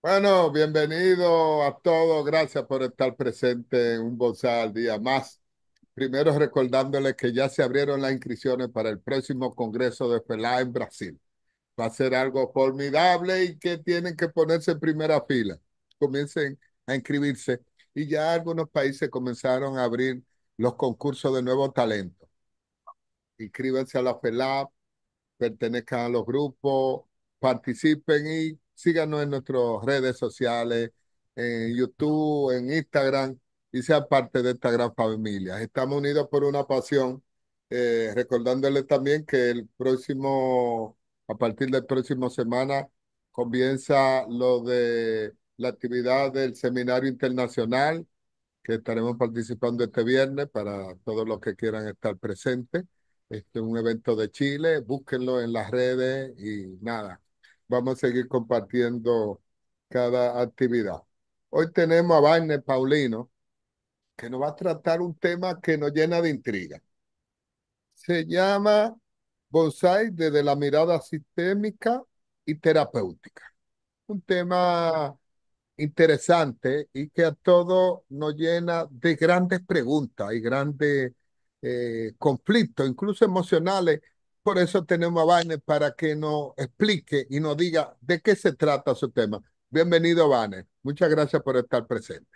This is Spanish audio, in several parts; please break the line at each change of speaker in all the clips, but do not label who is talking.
Bueno, bienvenido a todos. Gracias por estar presente en un Bonsai al día más. Primero recordándoles que ya se abrieron las inscripciones para el próximo Congreso de FELA en Brasil. Va a ser algo formidable y que tienen que ponerse en primera fila. Comiencen a inscribirse y ya algunos países comenzaron a abrir los concursos de nuevo talento. Inscríbanse a la FELA, pertenezcan a los grupos, participen y síganos en nuestras redes sociales, en YouTube, en Instagram y sean parte de esta gran familia. Estamos unidos por una pasión, recordándoles también que a partir del próximo semana, comienza lo de la actividad del Seminario Internacional que estaremos participando este viernes para todos los que quieran estar presentes. Este es un evento de Chile, búsquenlo en las redes y nada, vamos a seguir compartiendo cada actividad. Hoy tenemos a Wagner Paulino, que nos va a tratar un tema que nos llena de intriga. Se llama Bonsai desde la mirada sistémica y terapéutica. Un tema interesante y que a todos nos llena de grandes preguntas y grandes conflictos, incluso emocionales. Por eso tenemos a Vane para que nos explique y nos diga de qué se trata su tema. Bienvenido, Vane. Muchas gracias por estar presente.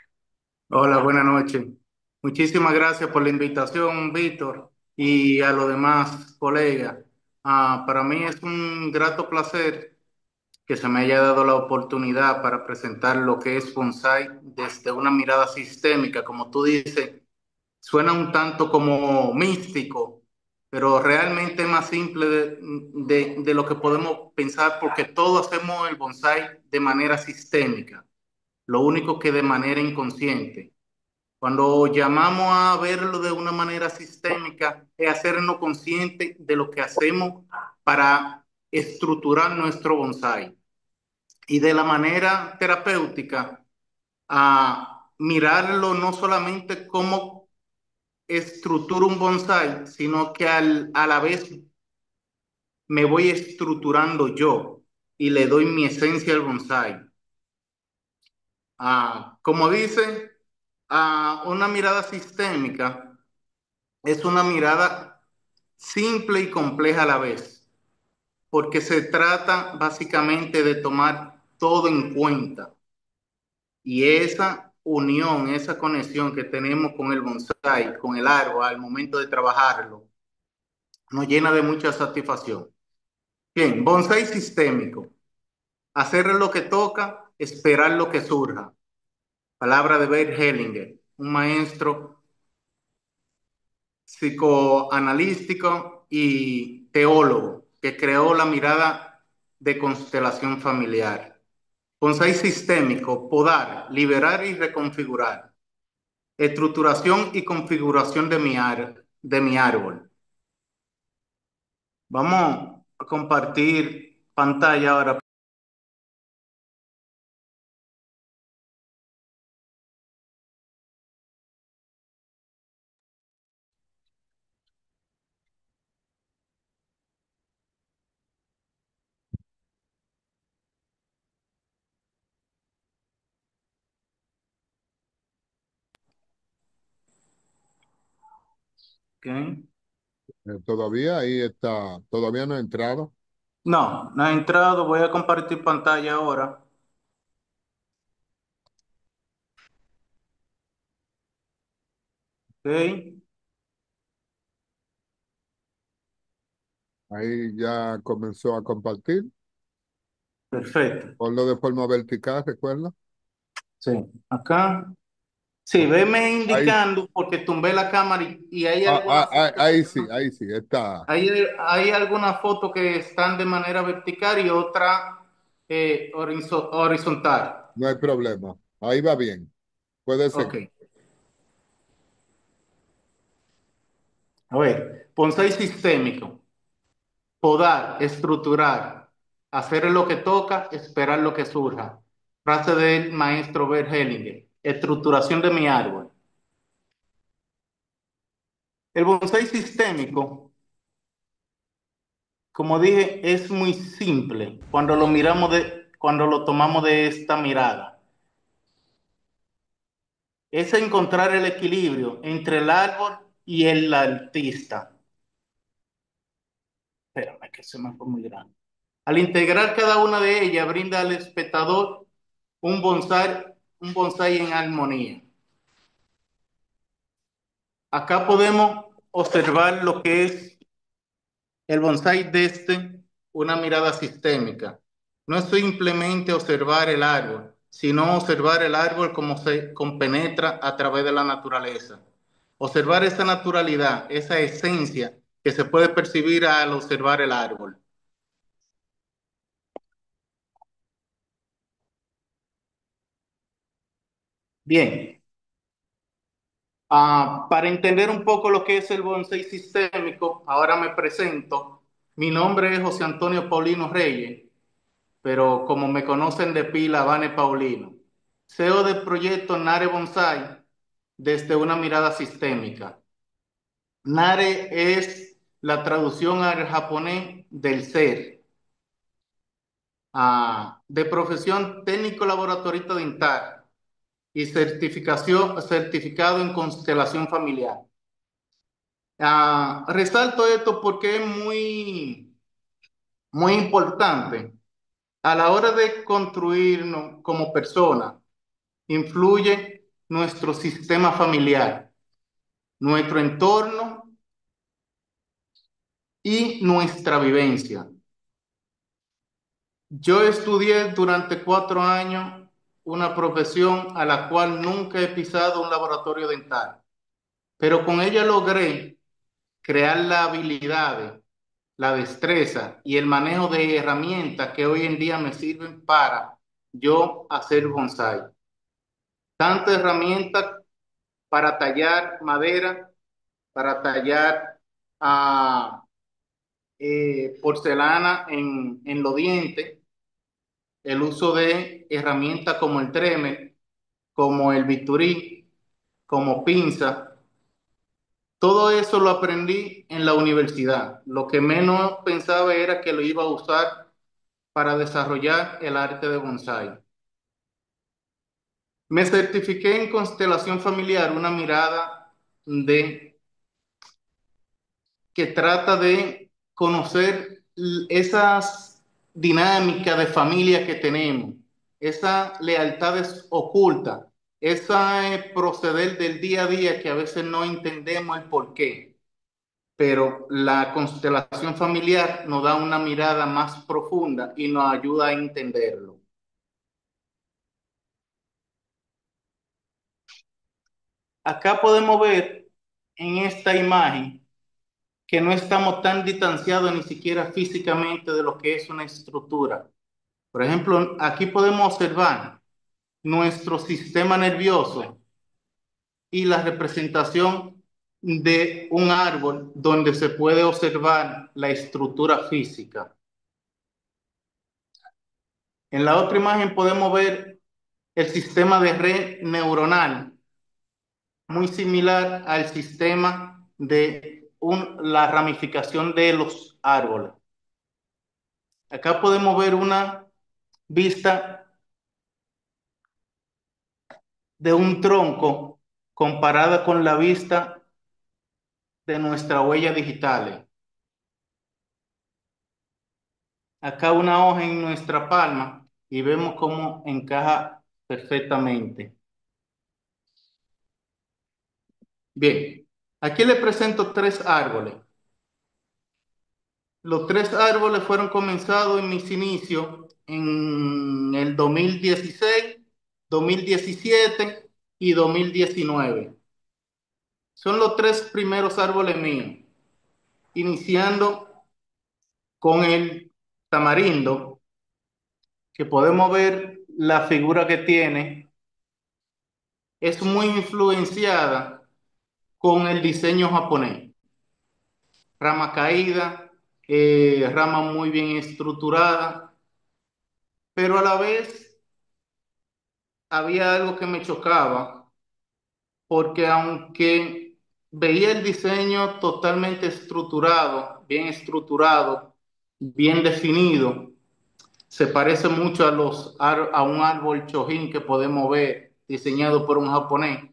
Hola, buenas noches. Muchísimas gracias por la invitación, Víctor, y a los demás colegas. Para mí es un grato placer que se me haya dado la oportunidad para presentar lo que es Bonsai desde una mirada sistémica. Como tú dices, suena un tanto como místico, pero realmente es más simple de lo que podemos pensar porque todos hacemos el bonsai de manera sistémica, lo único que de manera inconsciente. Cuando llamamos a verlo de una manera sistémica, es hacernos conscientes de lo que hacemos para estructurar nuestro bonsai. Y de la manera terapéutica, a mirarlo no solamente como estructuro un bonsai, sino que a la vez me voy estructurando yo y le doy mi esencia al bonsai. Como dice, una mirada sistémica es una mirada simple y compleja a la vez, porque se trata básicamente de tomar todo en cuenta y esa unión, esa conexión que tenemos con el bonsai, con el árbol al momento de trabajarlo, nos llena de mucha satisfacción. Bien, bonsai sistémico, hacer lo que toca, esperar lo que surja. Palabra de Bert Hellinger, un maestro psicoanalítico y teólogo que creó la mirada de constelación familiar. Bonsai sistémico, podar, liberar y reconfigurar. Estructuración y configuración de mi árbol. Vamos a compartir pantalla ahora. ¿Okay?
Todavía ahí está, todavía no ha entrado.
No, no ha entrado. Voy a compartir pantalla ahora. ¿Ok?
Ahí ya comenzó a compartir.
Perfecto.
Ponlo de forma vertical, recuerda.
Sí. Acá. Sí, veme
Ahí,
indicando porque tumbé la cámara y hay algunas fotos que están,
ahí sí, está.
hay algunas fotos que están de manera vertical y otra horizontal.
No hay problema. Ahí va bien. Puede
Ok.
seguir.
A ver, bonsai sistémico. Podar, estructurar, hacer lo que toca, esperar lo que surja. Frase del maestro Bert Hellinger. Estructuración de mi árbol. El bonsai sistémico, como dije, es muy simple cuando lo miramos cuando lo tomamos de esta mirada. Es encontrar el equilibrio entre el árbol y el artista. Espérame, que se me fue muy grande. Al integrar cada una de ellas, brinda al espectador un bonsai, un bonsai en armonía. Acá podemos observar lo que es el bonsai desde una mirada sistémica. No es simplemente observar el árbol, sino observar el árbol como se compenetra a través de la naturaleza. Observar esa naturalidad, esa esencia que se puede percibir al observar el árbol. Bien, para entender un poco lo que es el bonsai sistémico, ahora me presento. Mi nombre es José Antonio Paulino Reyes, pero como me conocen de pila, Vane Paulino. CEO del proyecto Nare Bonsai desde una mirada sistémica. Nare es la traducción al japonés del ser. De profesión técnico laboratorista dental y certificado en constelación familiar. Resalto esto porque es muy importante a la hora de construirnos como personas. Influye nuestro sistema familiar, nuestro entorno y nuestra vivencia. Yo estudié durante 4 años una profesión a la cual nunca he pisado un laboratorio dental, pero con ella logré crear la habilidad, la destreza y el manejo de herramientas que hoy en día me sirven para yo hacer bonsai. Tanto herramientas para tallar madera, para tallar ah, porcelana en los dientes, el uso de herramientas como el Tremel, como el bisturí, como pinza. Todo eso lo aprendí en la universidad. Lo que menos pensaba era que lo iba a usar para desarrollar el arte de bonsai. Me certifiqué en constelación familiar, una mirada de que trata de conocer esas dinámicas de familia que tenemos, esas lealtades ocultas, ese proceder del día a día que a veces no entendemos el por qué, pero la constelación familiar nos da una mirada más profunda y nos ayuda a entenderlo. Acá podemos ver en esta imagen que no estamos tan distanciados ni siquiera físicamente de lo que es una estructura. Por ejemplo, aquí podemos observar nuestro sistema nervioso y la representación de un árbol donde se puede observar la estructura física. En la otra imagen podemos ver el sistema de red neuronal, muy similar al sistema de la ramificación de los árboles. Acá podemos ver una vista de un tronco comparada con la vista de nuestra huella digital. Acá una hoja en nuestra palma y vemos cómo encaja perfectamente. Bien, aquí le presento 3 árboles. Los 3 árboles fueron comenzados en mis inicios en el 2016, 2017 y 2019. Son los 3 primeros árboles míos, iniciando con el tamarindo, que podemos ver la figura que tiene, es muy influenciada con el diseño japonés. Rama caída, rama muy bien estructurada, pero a la vez había algo que me chocaba, porque aunque veía el diseño totalmente estructurado, bien definido, Se parece mucho a un árbol chojín que podemos ver diseñado por un japonés,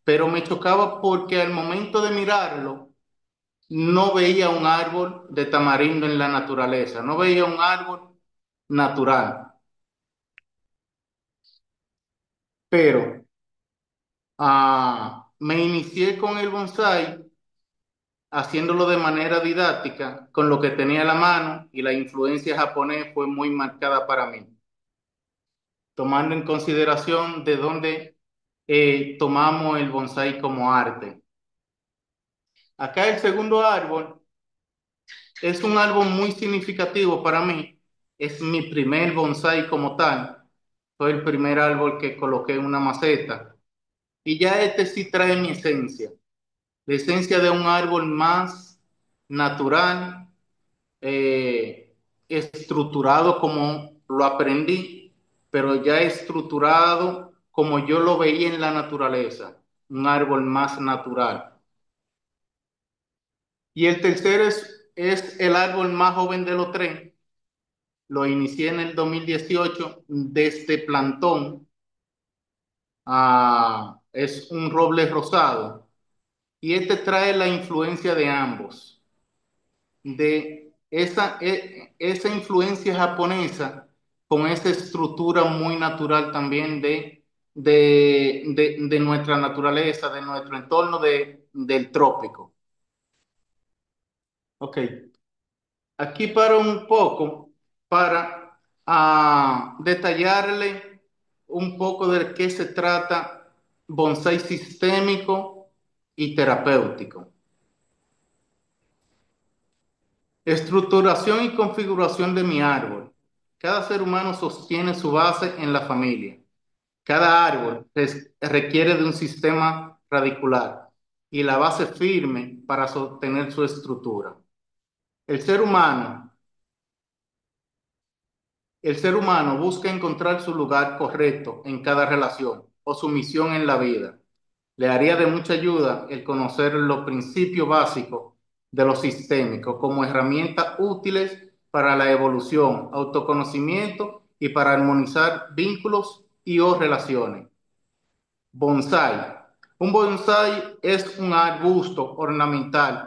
pero me chocaba porque al momento de mirarlo no veía un árbol de tamarindo en la naturaleza, no veía un árbol natural, pero me inicié con el bonsai haciéndolo de manera didáctica, con lo que tenía a la mano y la influencia japonesa fue muy marcada para mí, tomando en consideración de dónde tomamos el bonsai como arte. Acá el segundo árbol es un árbol muy significativo para mí. Es mi primer bonsai como tal. Fue el primer árbol que coloqué en una maceta. Y ya este sí trae mi esencia. La esencia de un árbol más natural, estructurado como lo aprendí, pero ya estructurado como yo lo veía en la naturaleza. Un árbol más natural. Y el tercero es el árbol más joven de los tres. Lo inicié en el 2018 desde plantón. Es un roble rosado. Y este trae la influencia de ambos. De esa influencia japonesa con esa estructura muy natural también de nuestra naturaleza, de nuestro entorno del trópico. Ok. Aquí paro un poco para detallarle un poco de qué se trata bonsai sistémico y terapéutico. Estructuración y configuración de mi árbol. Cada ser humano sostiene su base en la familia. Cada árbol requiere de un sistema radicular y la base firme para sostener su estructura. El ser humano El ser humano busca encontrar su lugar correcto en cada relación o su misión en la vida. Le haría de mucha ayuda el conocer los principios básicos de lo sistémico como herramientas útiles para la evolución, autoconocimiento y para armonizar vínculos y o relaciones. Bonsai. Un bonsai es un arbusto ornamental,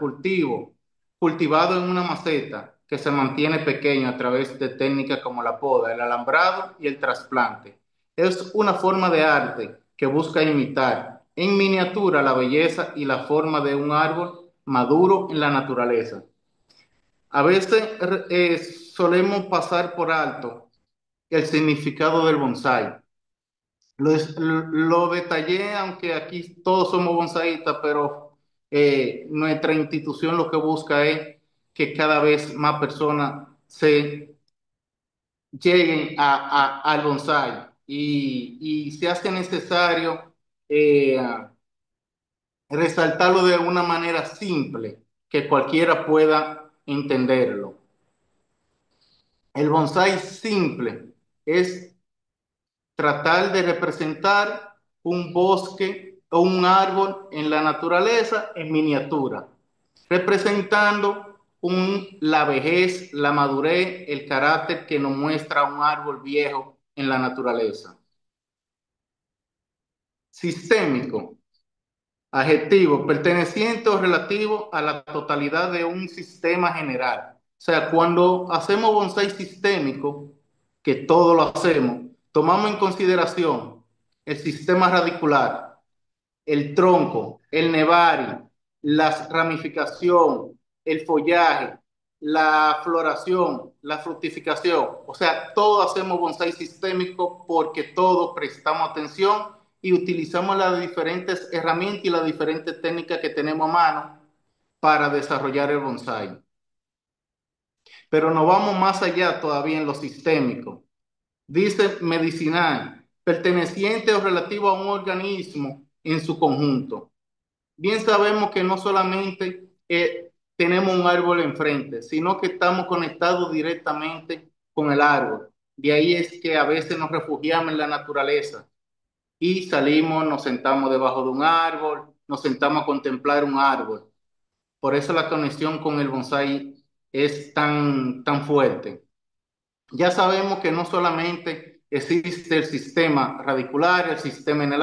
cultivado en una maceta que se mantiene pequeño a través de técnicas como la poda, el alambrado y el trasplante. Es una forma de arte que busca imitar en miniatura la belleza y la forma de un árbol maduro en la naturaleza. A veces solemos pasar por alto el significado del bonsai. Lo detallé, aunque aquí todos somos bonsaístas, pero nuestra institución lo que busca es que cada vez más personas se lleguen al bonsai y se hace necesario eh, resaltarlo de una manera simple, que cualquiera pueda entenderlo. El bonsai simple es tratar de representar un bosque o un árbol en la naturaleza en miniatura, representando la vejez, la madurez, el carácter que nos muestra un árbol viejo en la naturaleza. Sistémico, adjetivo, perteneciente o relativo a la totalidad de un sistema general. O sea, cuando hacemos bonsai sistémico, que todo lo hacemos, tomamos en consideración el sistema radicular, el tronco, el nevari, la ramificación, el follaje, la floración, la fructificación. O sea, todo hacemos bonsai sistémico porque todo prestamos atención y utilizamos las diferentes herramientas y las diferentes técnicas que tenemos a mano para desarrollar el bonsai. Pero nos vamos más allá todavía en lo sistémico. Dice medicinal, perteneciente o relativo a un organismo en su conjunto. Bien sabemos que no solamente tenemos un árbol enfrente, sino que estamos conectados directamente con el árbol. De ahí es que a veces nos refugiamos en la naturaleza y salimos, nos sentamos debajo de un árbol, nos sentamos a contemplar un árbol. Por eso la conexión con el bonsai es tan fuerte. Ya sabemos que no solamente existe el sistema radicular, el sistema en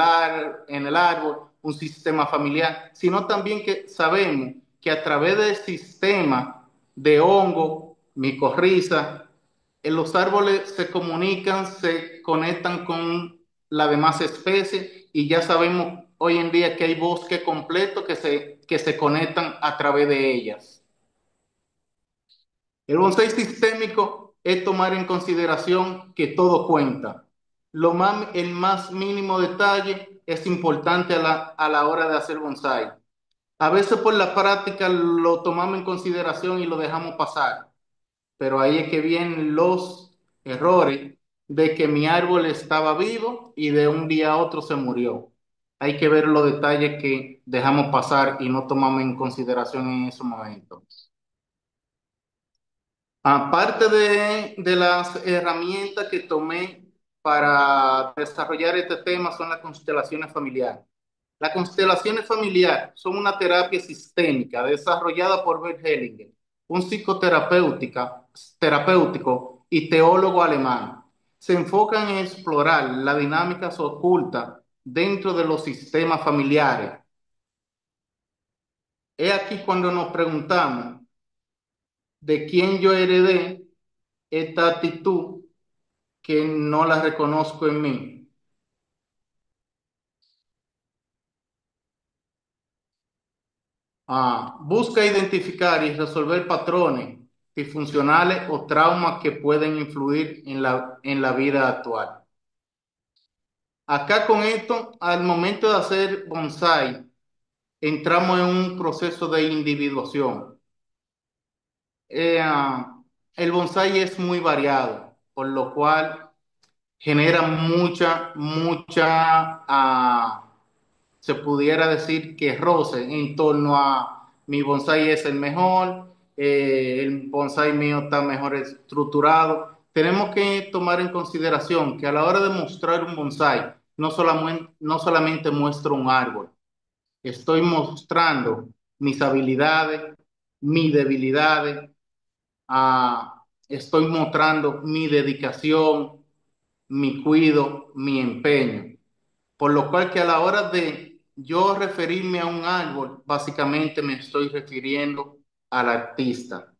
el árbol, un sistema familiar, sino también que sabemos que a través del sistema de hongo, micorriza, en los árboles se comunican, se conectan con las demás especies y ya sabemos hoy en día que hay bosques completos que se conectan a través de ellas. El bonsai sistémico es tomar en consideración que todo cuenta. El más mínimo detalle es importante a la hora de hacer bonsai. A veces por la práctica lo tomamos en consideración y lo dejamos pasar, pero ahí es que vienen los errores de que mi árbol estaba vivo y de un día a otro se murió. Hay que ver los detalles que dejamos pasar y no tomamos en consideración en ese momento. Aparte de las herramientas que tomé para desarrollar este tema son las constelaciones familiares. Las constelaciones familiares son una terapia sistémica desarrollada por Bert Hellinger, un terapéutico y teólogo alemán. Se enfocan en explorar las dinámicas ocultas dentro de los sistemas familiares. Es aquí cuando nos preguntamos de quién yo heredé esta actitud que no la reconozco en mí. Busca identificar y resolver patrones disfuncionales o traumas que pueden influir en la vida actual. Acá con esto, al momento de hacer bonsai, entramos en un proceso de individuación. Eh, ah, el bonsai es muy variado, por lo cual genera se pudiera decir que roce en torno a mi bonsai es el mejor, el bonsai mío está mejor estructurado. Tenemos que tomar en consideración que a la hora de mostrar un bonsai, no solamente muestro un árbol, estoy mostrando mis habilidades, mis debilidades, estoy mostrando mi dedicación, mi cuido, mi empeño. Por lo cual que a la hora de yo referirme a un árbol, básicamente me estoy refiriendo al artista.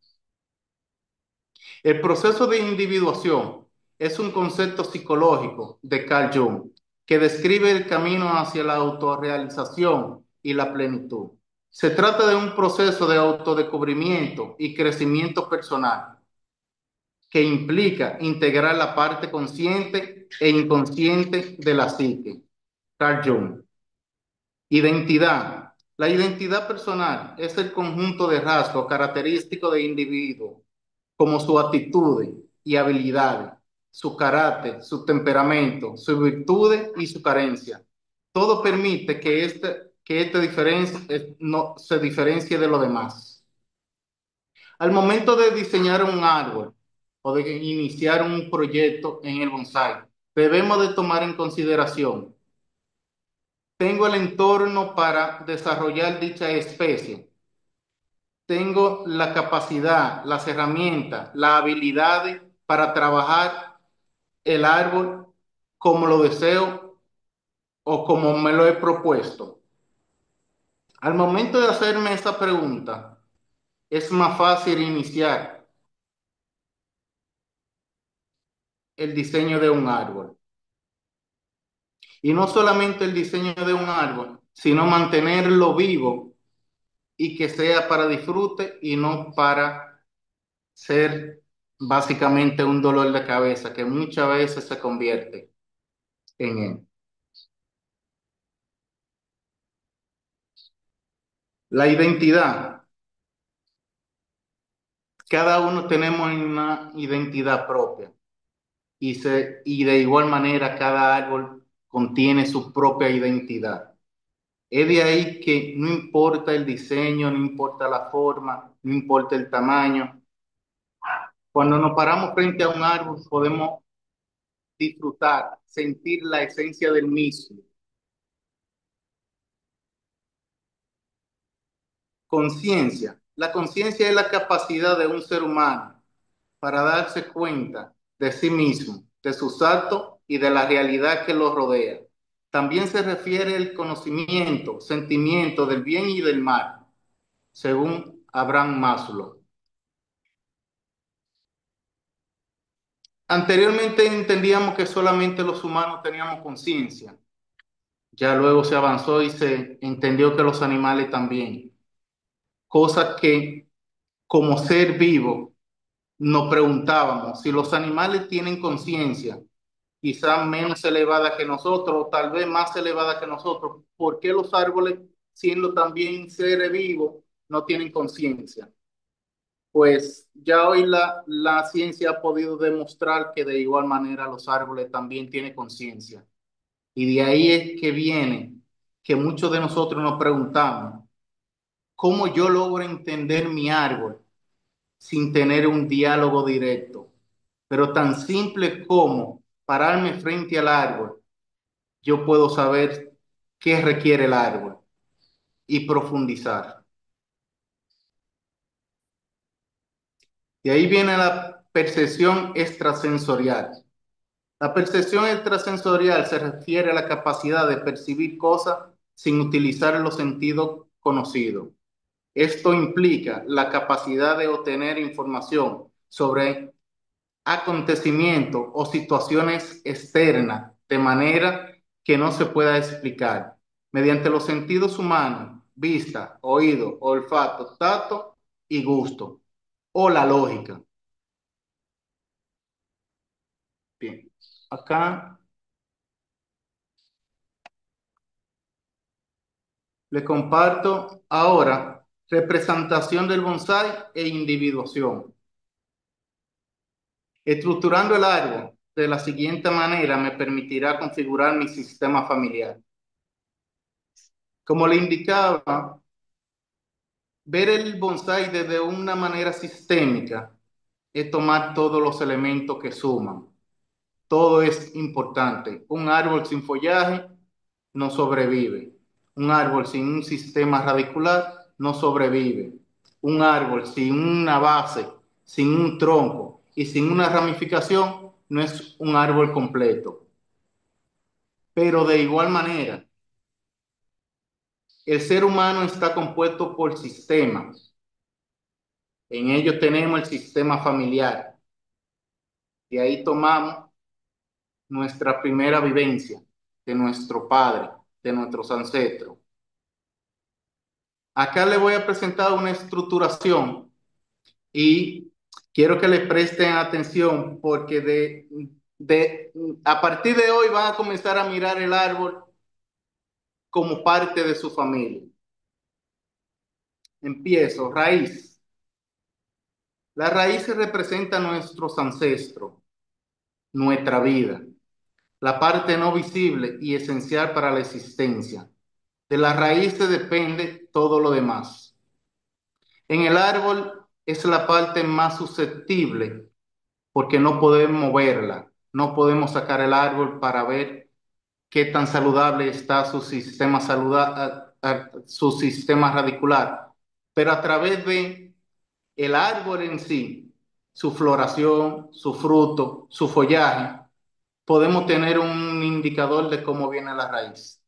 El proceso de individuación es un concepto psicológico de Carl Jung que describe el camino hacia la autorrealización y la plenitud. Se trata de un proceso de autodescubrimiento y crecimiento personal que implica integrar la parte consciente e inconsciente de la psique. Carl Jung. Identidad. La identidad personal es el conjunto de rasgos característicos de individuo, como su actitud y habilidades, su carácter, su temperamento, sus virtudes y su carencia. Todo permite que no, se diferencie de lo demás. Al momento de diseñar un árbol o de iniciar un proyecto en el bonsai, debemos de tomar en consideración: tengo el entorno para desarrollar dicha especie. Tengo la capacidad, las herramientas, las habilidades para trabajar el árbol como lo deseo o como me lo he propuesto. Al momento de hacerme esa pregunta, es más fácil iniciar el diseño de un árbol. Y no solamente el diseño de un árbol, sino mantenerlo vivo y que sea para disfrute y no para ser básicamente un dolor de cabeza que muchas veces se convierte en él. La identidad. Cada uno tenemos una identidad propia y de igual manera cada árbol contiene su propia identidad. Es de ahí que no importa el diseño, no importa la forma, no importa el tamaño. Cuando nos paramos frente a un árbol podemos disfrutar, sentir la esencia del mismo. Conciencia. La conciencia es la capacidad de un ser humano para darse cuenta de sí mismo, de sus actos y de la realidad que los rodea. También se refiere al conocimiento, sentimiento del bien y del mal, según Abraham Maslow. Anteriormente entendíamos que solamente los humanos teníamos conciencia. Ya luego se avanzó y se entendió que los animales también. Cosa que como ser vivo nos preguntábamos si los animales tienen conciencia, quizás menos elevada que nosotros, o tal vez más elevada que nosotros, ¿por qué los árboles, siendo también seres vivos, no tienen conciencia? Pues ya hoy la ciencia ha podido demostrar que de igual manera los árboles también tienen conciencia. Y de ahí es que viene que muchos de nosotros nos preguntamos, ¿cómo yo logro entender mi árbol sin tener un diálogo directo? Pero tan simple como pararme frente al árbol, yo puedo saber qué requiere el árbol y profundizar. De ahí viene la percepción extrasensorial. La percepción extrasensorial se refiere a la capacidad de percibir cosas sin utilizar los sentidos conocidos. Esto implica la capacidad de obtener información sobre acontecimientos o situaciones externas de manera que no se pueda explicar mediante los sentidos humanos, vista, oído, olfato, tacto y gusto, o la lógica. Bien, acá le comparto ahora representación del bonsai e individuación. Estructurando el árbol de la siguiente manera me permitirá configurar mi sistema familiar. Como le indicaba, ver el bonsai desde una manera sistémica es tomar todos los elementos que suman. Todo es importante. Un árbol sin follaje no sobrevive. Un árbol sin un sistema radicular no sobrevive. Un árbol sin una base, sin un tronco y sin una ramificación no es un árbol completo. Pero de igual manera, el ser humano está compuesto por sistemas. En ellos tenemos el sistema familiar. De ahí tomamos nuestra primera vivencia de nuestro padre, de nuestros ancestros. Acá le voy a presentar una estructuración y quiero que le presten atención porque a partir de hoy van a comenzar a mirar el árbol como parte de su familia. Empiezo, raíz. La raíz representa a nuestros ancestros, nuestra vida, la parte no visible y esencial para la existencia. De la raíz se depende todo lo demás. En el árbol es la parte más susceptible porque no podemos moverla, no podemos sacar el árbol para ver qué tan saludable está su sistema, su sistema radicular. Pero a través de el árbol en sí, su floración, su fruto, su follaje, podemos tener un indicador de cómo viene la raíz.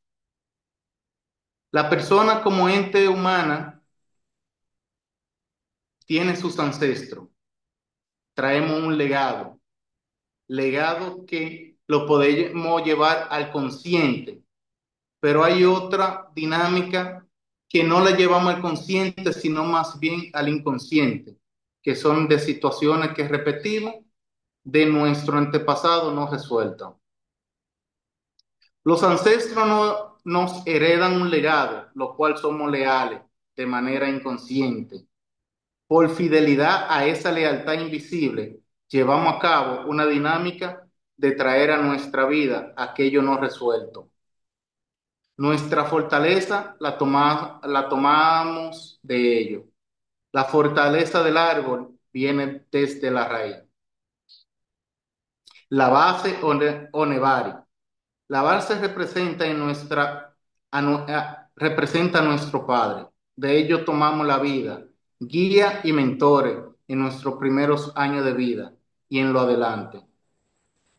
La persona como ente humana tiene sus ancestros, traemos un legado, legado que lo podemos llevar al consciente, pero hay otra dinámica que no la llevamos al consciente, sino más bien al inconsciente, que son de situaciones que repetimos de nuestro antepasado no resuelto. Los ancestros nos heredan un legado, lo cual somos leales de manera inconsciente. Por fidelidad a esa lealtad invisible, llevamos a cabo una dinámica de traer a nuestra vida aquello no resuelto. Nuestra fortaleza la tomamos de ello. La fortaleza del árbol viene desde la raíz. La base o nevari. La base representa, representa a nuestro Padre. De ello tomamos la vida, guía y mentores en nuestros primeros años de vida y en lo adelante.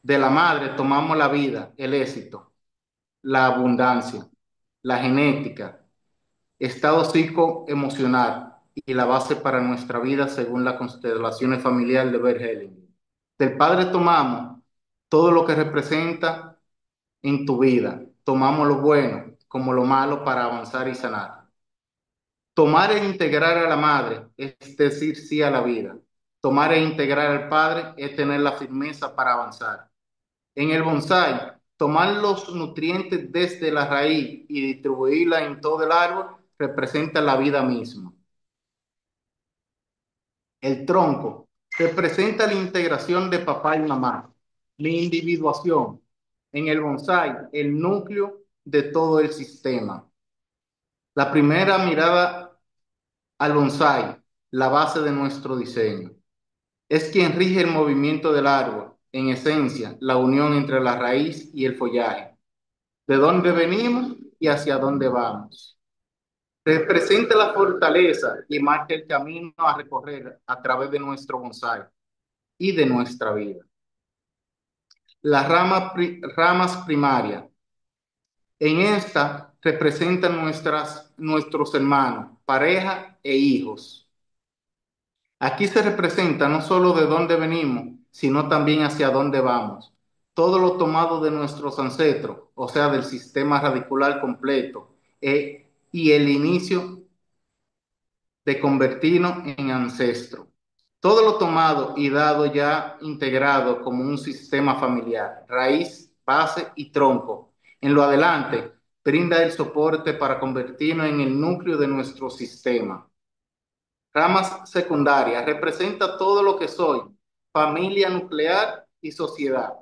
De la madre tomamos la vida, el éxito, la abundancia, la genética, estado psicoemocional y la base para nuestra vida según las constelaciones familiares de Bert Hellinger. Del padre tomamos todo lo que representa en tu vida. Tomamos lo bueno como lo malo para avanzar y sanar. Tomar e integrar a la madre es decir sí a la vida. Tomar e integrar al padre es tener la firmeza para avanzar. En el bonsai, tomar los nutrientes desde la raíz y distribuirla en todo el árbol representa la vida misma. El tronco representa la integración de papá y mamá, la individuación. En el bonsai, el núcleo de todo el sistema. La primera mirada al bonsai, la base de nuestro diseño. Es quien rige el movimiento del árbol, en esencia, la unión entre la raíz y el follaje. De dónde venimos y hacia dónde vamos. Representa la fortaleza y marca el camino a recorrer a través de nuestro bonsai y de nuestra vida. Las ramas primarias. En esta representan nuestros hermanos, pareja e hijos. Aquí se representa no solo de dónde venimos, sino también hacia dónde vamos. Todo lo tomado de nuestros ancestros, o sea, del sistema radicular completo, y el inicio de convertirnos en ancestro. Todo lo tomado y dado ya integrado como un sistema familiar, raíz, base y tronco. En lo adelante, brinda el soporte para convertirnos en el núcleo de nuestro sistema. Ramas secundarias, representa todo lo que soy, familia nuclear y sociedad.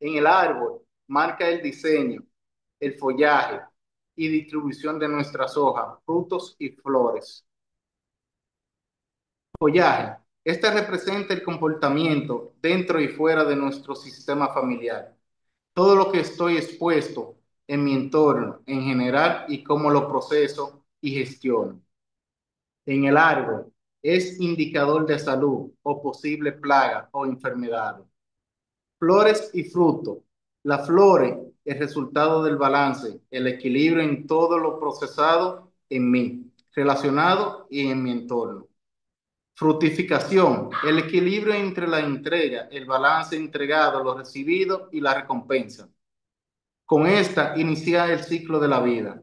En el árbol, marca el diseño, el follaje y distribución de nuestras hojas, frutos y flores. Follaje. Este representa el comportamiento dentro y fuera de nuestro sistema familiar. Todo lo que estoy expuesto en mi entorno en general y cómo lo proceso y gestiono. En el árbol es indicador de salud o posible plaga o enfermedad. Flores y frutos. Las flores, el resultado del balance, el equilibrio en todo lo procesado en mí, relacionado y en mi entorno. Frutificación, el equilibrio entre la entrega, el balance entregado, lo recibido y la recompensa. Con esta inicia el ciclo de la vida.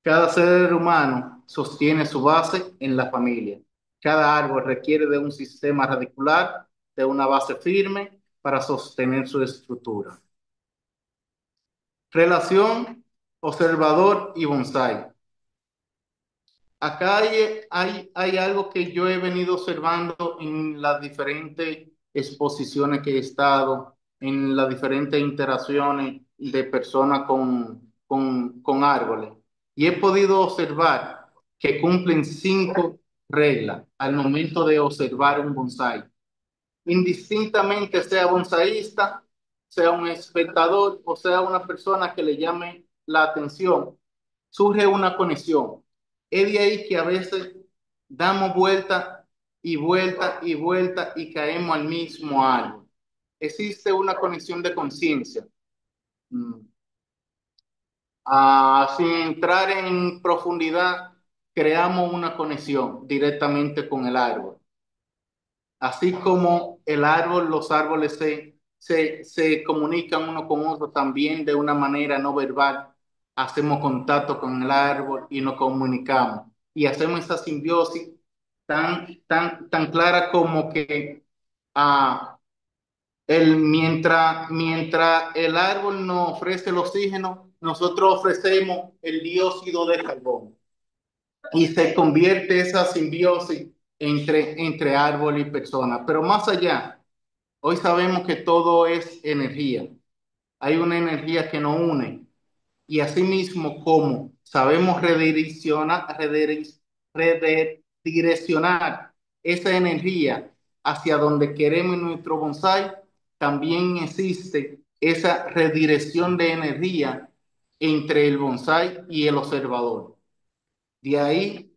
Cada ser humano sostiene su base en la familia. Cada árbol requiere de un sistema radicular, de una base firme para sostener su estructura. Relación observador y bonsai. Acá hay algo que yo he venido observando en las diferentes exposiciones que he estado, en las diferentes interacciones de personas con árboles. Y he podido observar que cumplen 5 reglas al momento de observar un bonsai. Indistintamente sea bonsaísta, sea un espectador o sea una persona que le llame la atención, surge una conexión. Es de ahí que a veces damos vuelta y vuelta y vuelta y caemos al mismo árbol. Existe una conexión de conciencia. Mm. Sin entrar en profundidad, creamos una conexión directamente con el árbol. Así como el árbol, los árboles se comunican uno con otro también de una manera no verbal. Hacemos contacto con el árbol y nos comunicamos. Y hacemos esa simbiosis tan clara como que ah, mientras el árbol nos ofrece el oxígeno, nosotros ofrecemos el dióxido de carbono y se convierte esa simbiosis entre árbol y persona. Pero más allá, hoy sabemos que todo es energía. Hay una energía que nos une y asimismo como sabemos redireccionar esa energía hacia donde queremos en nuestro bonsai, también existe esa redirección de energía entre el bonsai y el observador. De ahí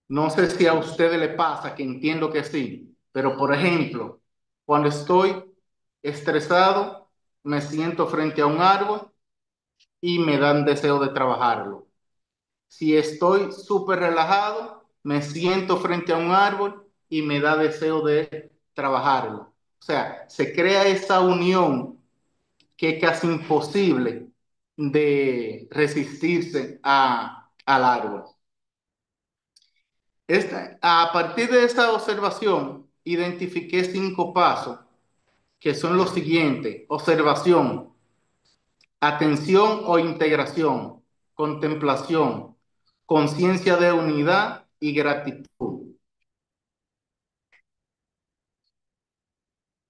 no sé si a ustedes les pasa, que entiendo que sí, pero por ejemplo, cuando estoy estresado, me siento frente a un árbol y me dan deseo de trabajarlo. Si estoy súper relajado, me siento frente a un árbol y me da deseo de trabajarlo. O sea, se crea esa unión que es casi imposible de resistirse al árbol. A partir de esta observación, identifiqué 5 pasos que son los siguientes: observación, atención o integración, contemplación, conciencia de unidad y gratitud.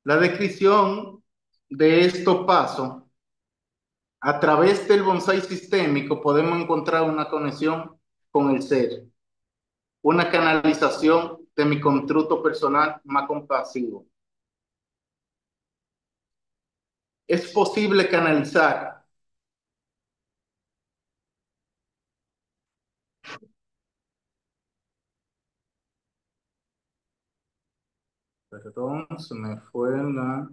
La descripción de estos pasos, a través del bonsai sistémico podemos encontrar una conexión con el ser, una canalización de mi constructo personal más compasivo. Es posible canalizar, perdón, se me fue la...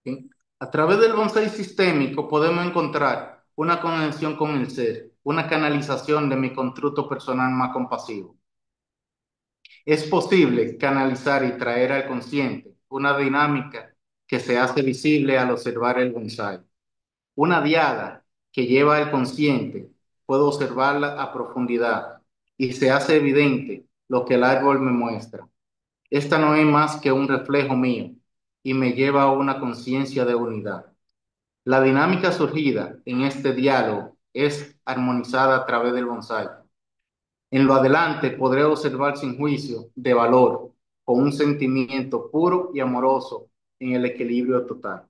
¿Sí? A través del bonsai sistémico podemos encontrar una conexión con el ser, una canalización de mi constructo personal más compasivo. Es posible canalizar y traer al consciente una dinámica que se hace visible al observar el bonsai. Una diada que lleva al consciente, puedo observarla a profundidad y se hace evidente lo que el árbol me muestra. Esta no es más que un reflejo mío y me lleva a una conciencia de unidad. La dinámica surgida en este diálogo es armonizada a través del bonsai. En lo adelante podré observar sin juicio de valor, con un sentimiento puro y amoroso en el equilibrio total.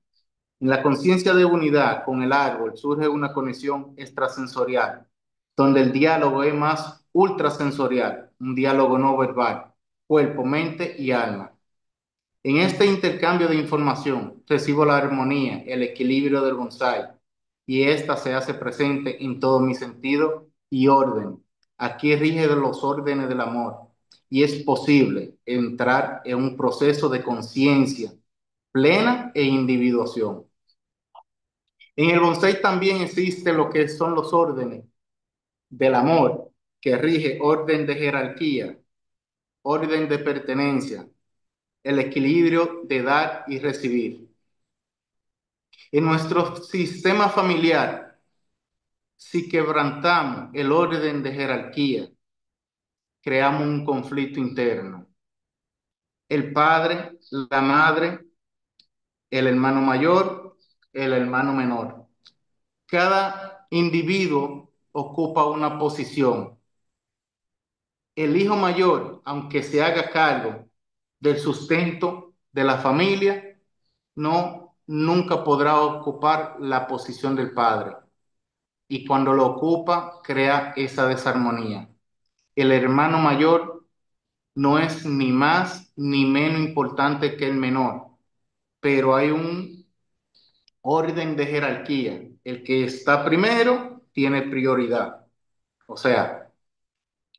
En la conciencia de unidad con el árbol surge una conexión extrasensorial, donde el diálogo es más ultrasensorial, un diálogo no verbal, cuerpo, mente y alma. En este intercambio de información recibo la armonía, el equilibrio del bonsai, y ésta se hace presente en todo mi sentido y orden. Aquí rige de los órdenes del amor y es posible entrar en un proceso de conciencia plena e individuación. En el bonsai también existe lo que son los órdenes del amor, que rige orden de jerarquía, orden de pertenencia, el equilibrio de dar y recibir. En nuestro sistema familiar, si quebrantamos el orden de jerarquía, creamos un conflicto interno. El padre, la madre, el hermano mayor, el hermano menor. Cada individuo ocupa una posición. El hijo mayor, aunque se haga cargo del sustento de la familia, nunca podrá ocupar la posición del padre. Y cuando lo ocupa, crea esa desarmonía. El hermano mayor no es ni más ni menos importante que el menor, pero hay un orden de jerarquía. El que está primero tiene prioridad. O sea,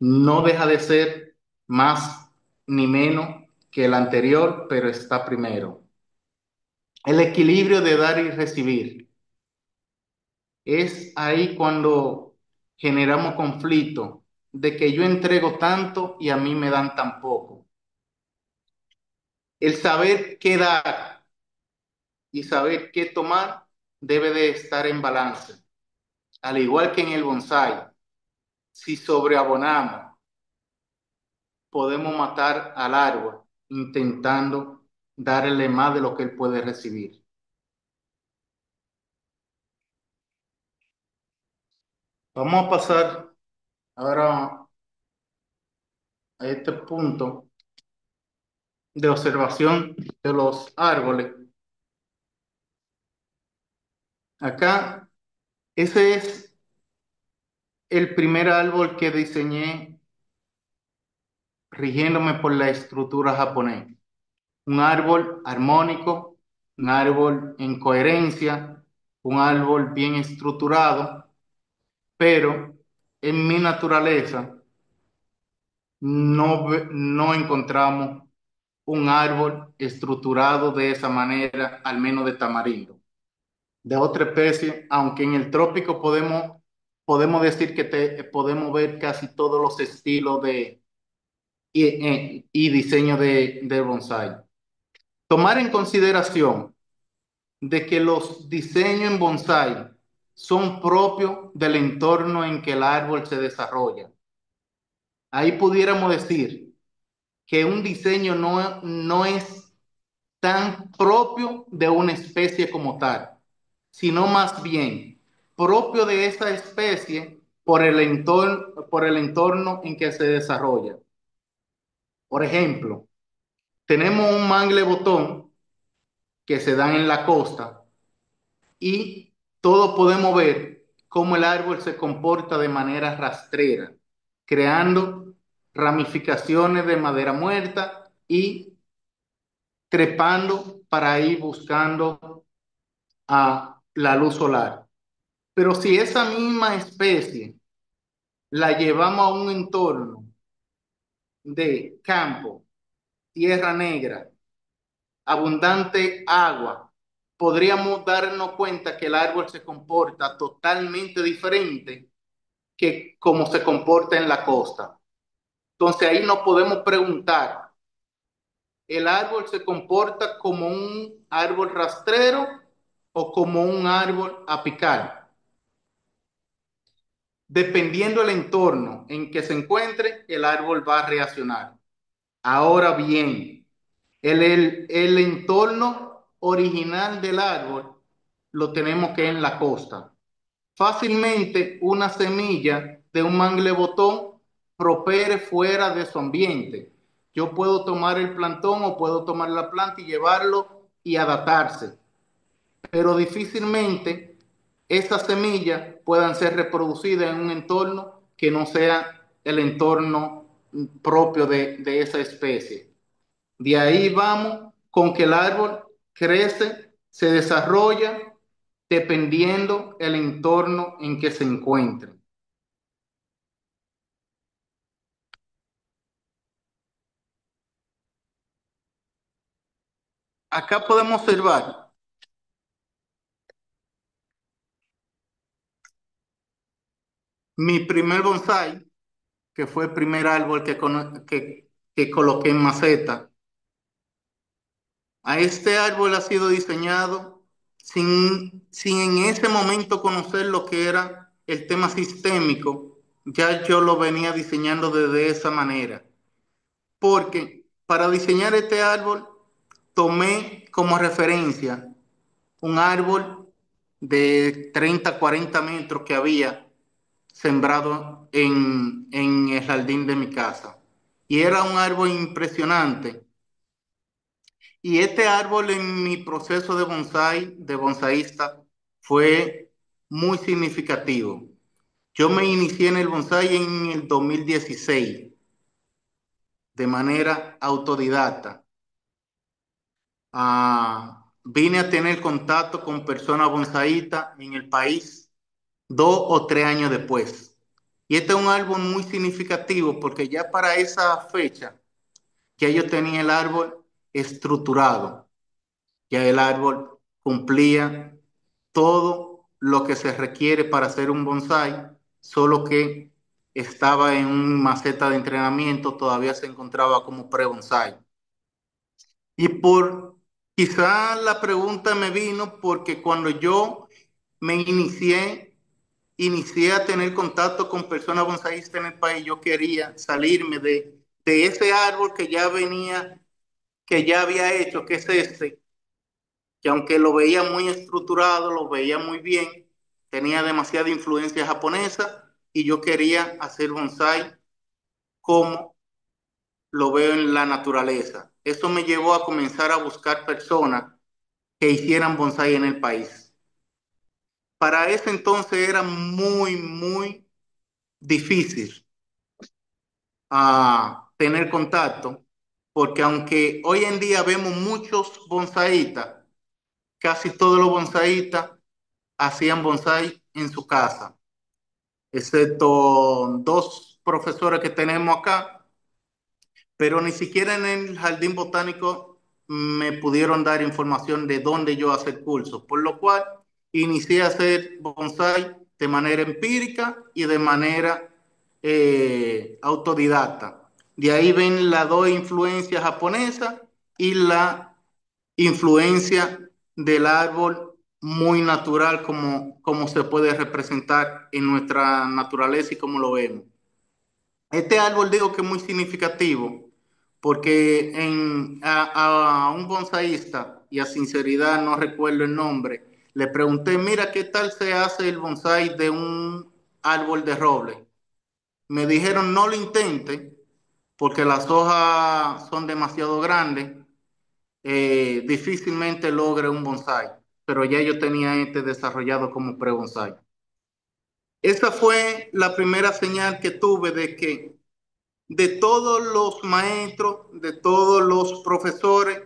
no deja de ser más ni menos que el anterior, pero está primero. El equilibrio de dar y recibir. Es ahí cuando generamos conflicto, de que yo entrego tanto y a mí me dan tan poco. El saber qué dar y saber qué tomar debe de estar en balance. Al igual que en el bonsai, si sobreabonamos, podemos matar al árbol intentando darle más de lo que él puede recibir. Vamos a pasar ahora a este punto de observación de los árboles. Acá, ese es el primer árbol que diseñé rigiéndome por la estructura japonesa. un árbol armónico, un árbol en coherencia, un árbol bien estructurado, pero en mi naturaleza no encontramos un árbol estructurado de esa manera, al menos de tamarindo. De otra especie, aunque en el trópico podemos decir que podemos ver casi todos los estilos y diseño de bonsai. Tomar en consideración de que los diseños en bonsai son propios del entorno en que el árbol se desarrolla. Ahí pudiéramos decir que un diseño no es tan propio de una especie como tal, sino más bien propio de esa especie por el entorno en que se desarrolla. Por ejemplo, tenemos un mangle botón que se da en la costa y todos podemos ver cómo el árbol se comporta de manera rastrera, creando ramificaciones de madera muerta y trepando para ir buscando a la luz solar. Pero si esa misma especie la llevamos a un entorno de campo, tierra negra, abundante agua, podríamos darnos cuenta que el árbol se comporta totalmente diferente que como se comporta en la costa. Entonces ahí nos podemos preguntar, ¿el árbol se comporta como un árbol rastrero o como un árbol apical? Dependiendo del entorno en que se encuentre, el árbol va a reaccionar. Ahora bien, el entorno original del árbol lo tenemos que en la costa. Fácilmente una semilla de un mangle botón propere fuera de su ambiente. Yo puedo tomar el plantón o puedo tomar la planta y llevarlo y adaptarse, pero difícilmente esas semillas puedan ser reproducidas en un entorno que no sea el entorno propio de esa especie. De ahí vamos con que el árbol crece, se desarrolla dependiendo el entorno en que se encuentre. Acá podemos observar mi primer bonsai, que fue el primer árbol que coloqué en maceta. A este árbol ha sido diseñado sin en ese momento conocer lo que era el tema sistémico. Ya yo lo venía diseñando de esa manera. Porque para diseñar este árbol tomé como referencia un árbol de 30 40 metros que había sembrado en el jardín de mi casa. Y era un árbol impresionante. Y este árbol en mi proceso de bonsai, de bonsaísta, fue muy significativo. Yo me inicié en el bonsai en el 2016 de manera autodidacta. Vine a tener contacto con personas bonsaístas en el país 2 o 3 años después. Y este es un árbol muy significativo porque ya para esa fecha ya yo tenía el árbol estructurado. Ya el árbol cumplía todo lo que se requiere para hacer un bonsai, solo que estaba en una maceta de entrenamiento, todavía se encontraba como pre-bonsai. Y por quizá la pregunta me vino porque cuando yo me inicié a tener contacto con personas bonsaístas en el país, yo quería salirme de ese árbol que ya venía, que ya había hecho, que es este, que aunque lo veía muy estructurado, lo veía muy bien, tenía demasiada influencia japonesa y yo quería hacer bonsai como lo veo en la naturaleza. Eso me llevó a comenzar a buscar personas que hicieran bonsai en el país. Para ese entonces era muy difícil tener contacto porque aunque hoy en día vemos muchos bonsaístas, casi todos los bonsaístas hacían bonsai en su casa, excepto dos profesores que tenemos acá, pero ni siquiera en el jardín botánico me pudieron dar información de dónde yo hacer cursos, por lo cual inicié a hacer bonsai de manera empírica y de manera autodidacta. De ahí ven las dos influencias japonesas y la influencia del árbol muy natural como se puede representar en nuestra naturaleza y como lo vemos. Este árbol digo que es muy significativo porque a un bonsaísta, y a sinceridad no recuerdo el nombre, le pregunté, mira, ¿qué tal se hace el bonsai de un árbol de roble? Me dijeron, no lo intente porque las hojas son demasiado grandes, difícilmente logre un bonsai, pero ya yo tenía este desarrollado como pre-bonsai. Esa fue la primera señal que tuve de que de todos los maestros, de todos los profesores,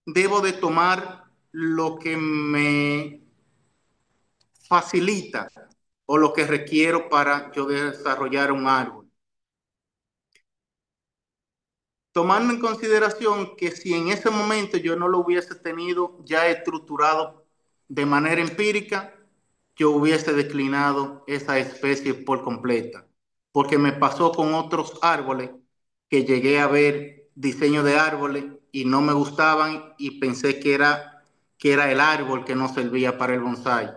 debo de tomar lo que me facilita o lo que requiero para yo desarrollar un árbol. Tomando en consideración que si en ese momento yo no lo hubiese tenido ya estructurado de manera empírica, yo hubiese declinado esa especie por completa, porque me pasó con otros árboles que llegué a ver diseño de árboles y no me gustaban y pensé que era el árbol que no servía para el bonsai.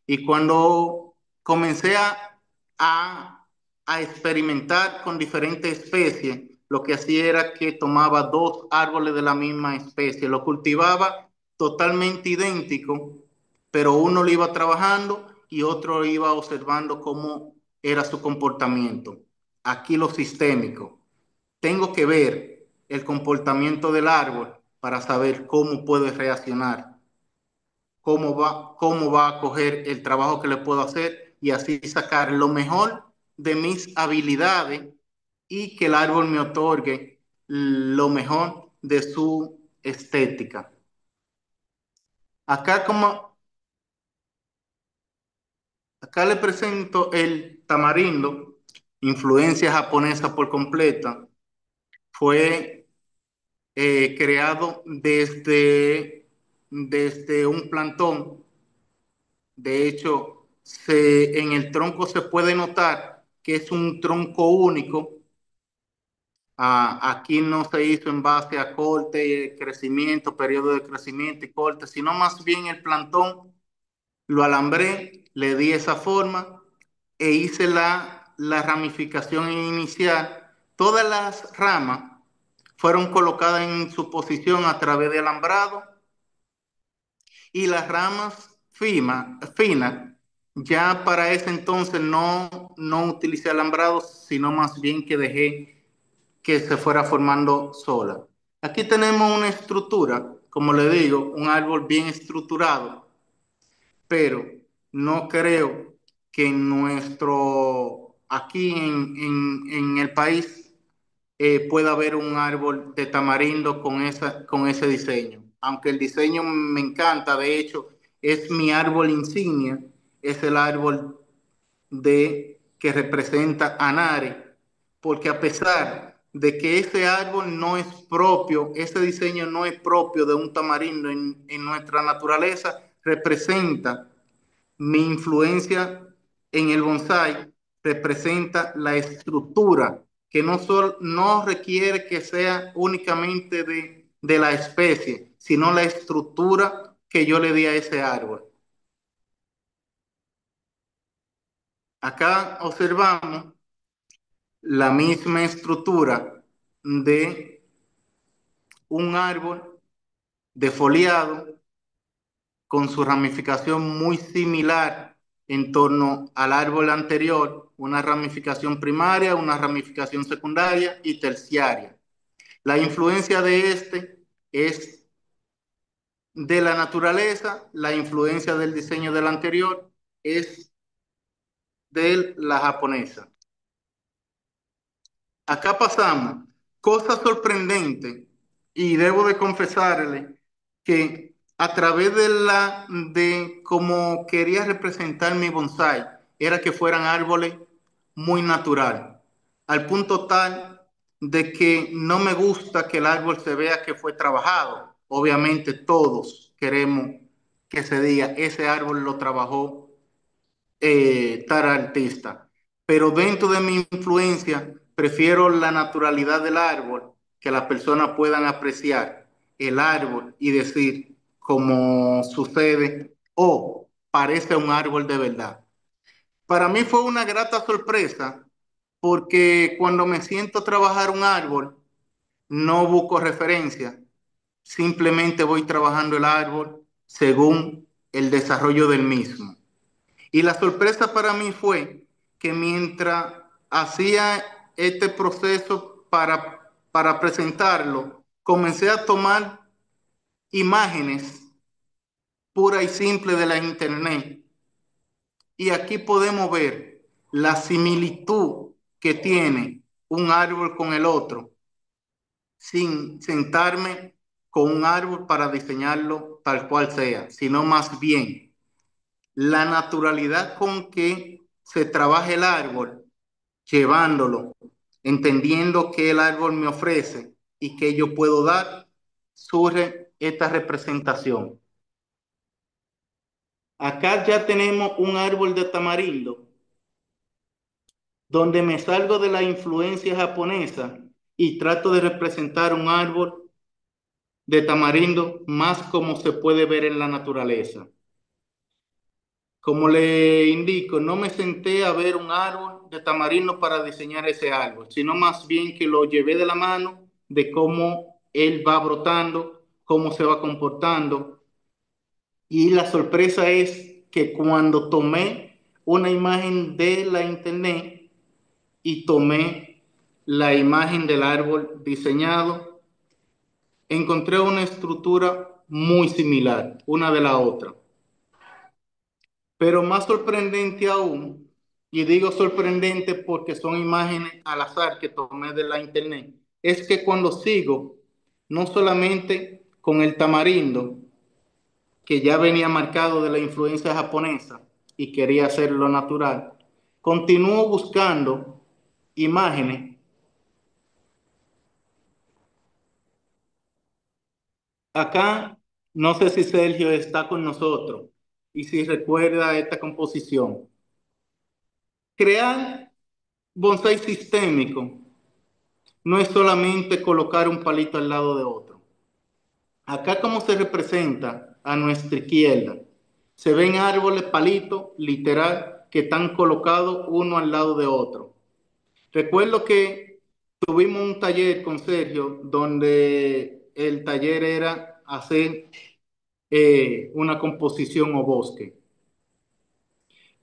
Y cuando comencé a, a experimentar con diferentes especies, lo que hacía era que tomaba dos árboles de la misma especie, lo cultivaba totalmente idéntico, pero uno lo iba trabajando y otro iba observando cómo era su comportamiento. Aquí lo sistémico. Tengo que ver el comportamiento del árbol para saber cómo puede reaccionar, cómo va a coger el trabajo que le puedo hacer y así sacar lo mejor de mis habilidades y que el árbol me otorgue lo mejor de su estética. Acá como Acá le presento el tamarindo, influencia japonesa por completa. Fue creado desde un plantón. De hecho, en el tronco se puede notar que es un tronco único. Aquí no se hizo en base a corte, crecimiento, periodo de crecimiento y corte, sino más bien el plantón lo alambré, le di esa forma e hice la ramificación inicial. Todas las ramas fueron colocadas en su posición a través de alambrado y las ramas finas, ya para ese entonces no utilicé alambrado, sino más bien que dejé que se fuera formando sola. Aquí tenemos una estructura, como le digo, un árbol bien estructurado, pero no creo que aquí en el país pueda haber un árbol de tamarindo con ese diseño. Aunque el diseño me encanta, de hecho, es mi árbol insignia, es el árbol que representa a Nare, porque a pesar de que ese árbol no es propio, ese diseño no es propio de un tamarindo en nuestra naturaleza, representa mi influencia en el bonsai, representa la estructura, que no requiere que sea únicamente de la especie, sino la estructura que yo le di a ese árbol. Acá observamos la misma estructura de un árbol defoliado con su ramificación muy similar en torno al árbol anterior, una ramificación primaria, una ramificación secundaria y terciaria. La influencia de este es de la naturaleza, la influencia del diseño del anterior es de la japonesa. Acá pasamos Cosa sorprendente, y debo de confesarle que a través de cómo quería representar mi bonsai, era que fueran árboles muy natural, al punto tal de que no me gusta que el árbol se vea que fue trabajado. Obviamente todos queremos que se diga, ese árbol lo trabajó tal artista. Pero dentro de mi influencia, prefiero la naturalidad del árbol, que las personas puedan apreciar el árbol y decir, como sucede, o parece un árbol de verdad. Para mí fue una grata sorpresa porque cuando me siento a trabajar un árbol, no busco referencia, simplemente voy trabajando el árbol según el desarrollo del mismo. Y la sorpresa para mí fue que mientras hacía este proceso para presentarlo, comencé a tomar imágenes puras y simples de la internet. Y aquí podemos ver la similitud que tiene un árbol con el otro, sin sentarme con un árbol para diseñarlo tal cual sea, sino más bien la naturalidad con que se trabaja el árbol, llevándolo, entendiendo que el árbol me ofrece y que yo puedo dar, surge esta representación. Acá ya tenemos un árbol de tamarindo, donde me salgo de la influencia japonesa y trato de representar un árbol de tamarindo más como se puede ver en la naturaleza. Como le indico, no me senté a ver un árbol de tamarindo para diseñar ese árbol, sino más bien que lo llevé de la mano de cómo él va brotando, cómo se va comportando. Y la sorpresa es que cuando tomé una imagen de la internet y tomé la imagen del árbol diseñado, encontré una estructura muy similar, una de la otra. Pero más sorprendente aún, y digo sorprendente porque son imágenes al azar que tomé de la internet, es que cuando sigo, no solamente con el tamarindo, que ya venía marcado de la influencia japonesa y quería hacerlo natural, continúo buscando imágenes. Acá, no sé si Sergio está con nosotros y si recuerda esta composición. Crear bonsai sistémico no es solamente colocar un palito al lado de otro. Acá como se representa a nuestra izquierda, se ven árboles, palitos, literal, que están colocados uno al lado de otro. Recuerdo que tuvimos un taller con Sergio donde el taller era hacer una composición o bosque.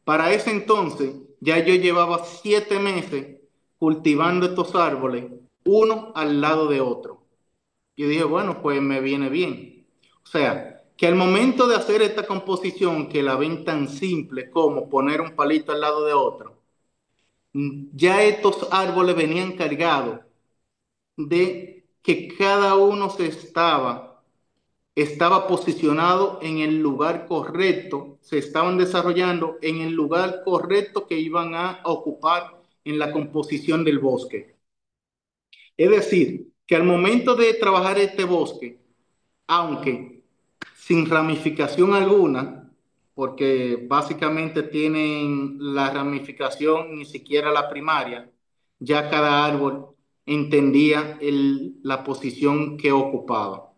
Para ese entonces ya yo llevaba 7 meses cultivando estos árboles, uno al lado de otro. Yo dije, bueno, pues me viene bien. O sea, que al momento de hacer esta composición, que la ven tan simple como poner un palito al lado de otro, ya estos árboles venían cargados de que cada uno estaba posicionado en el lugar correcto, se estaban desarrollando en el lugar correcto que iban a ocupar en la composición del bosque. Es decir, que al momento de trabajar este bosque, aunque sin ramificación alguna, porque básicamente tienen la ramificación ni siquiera la primaria, ya cada árbol entendía la posición que ocupaba.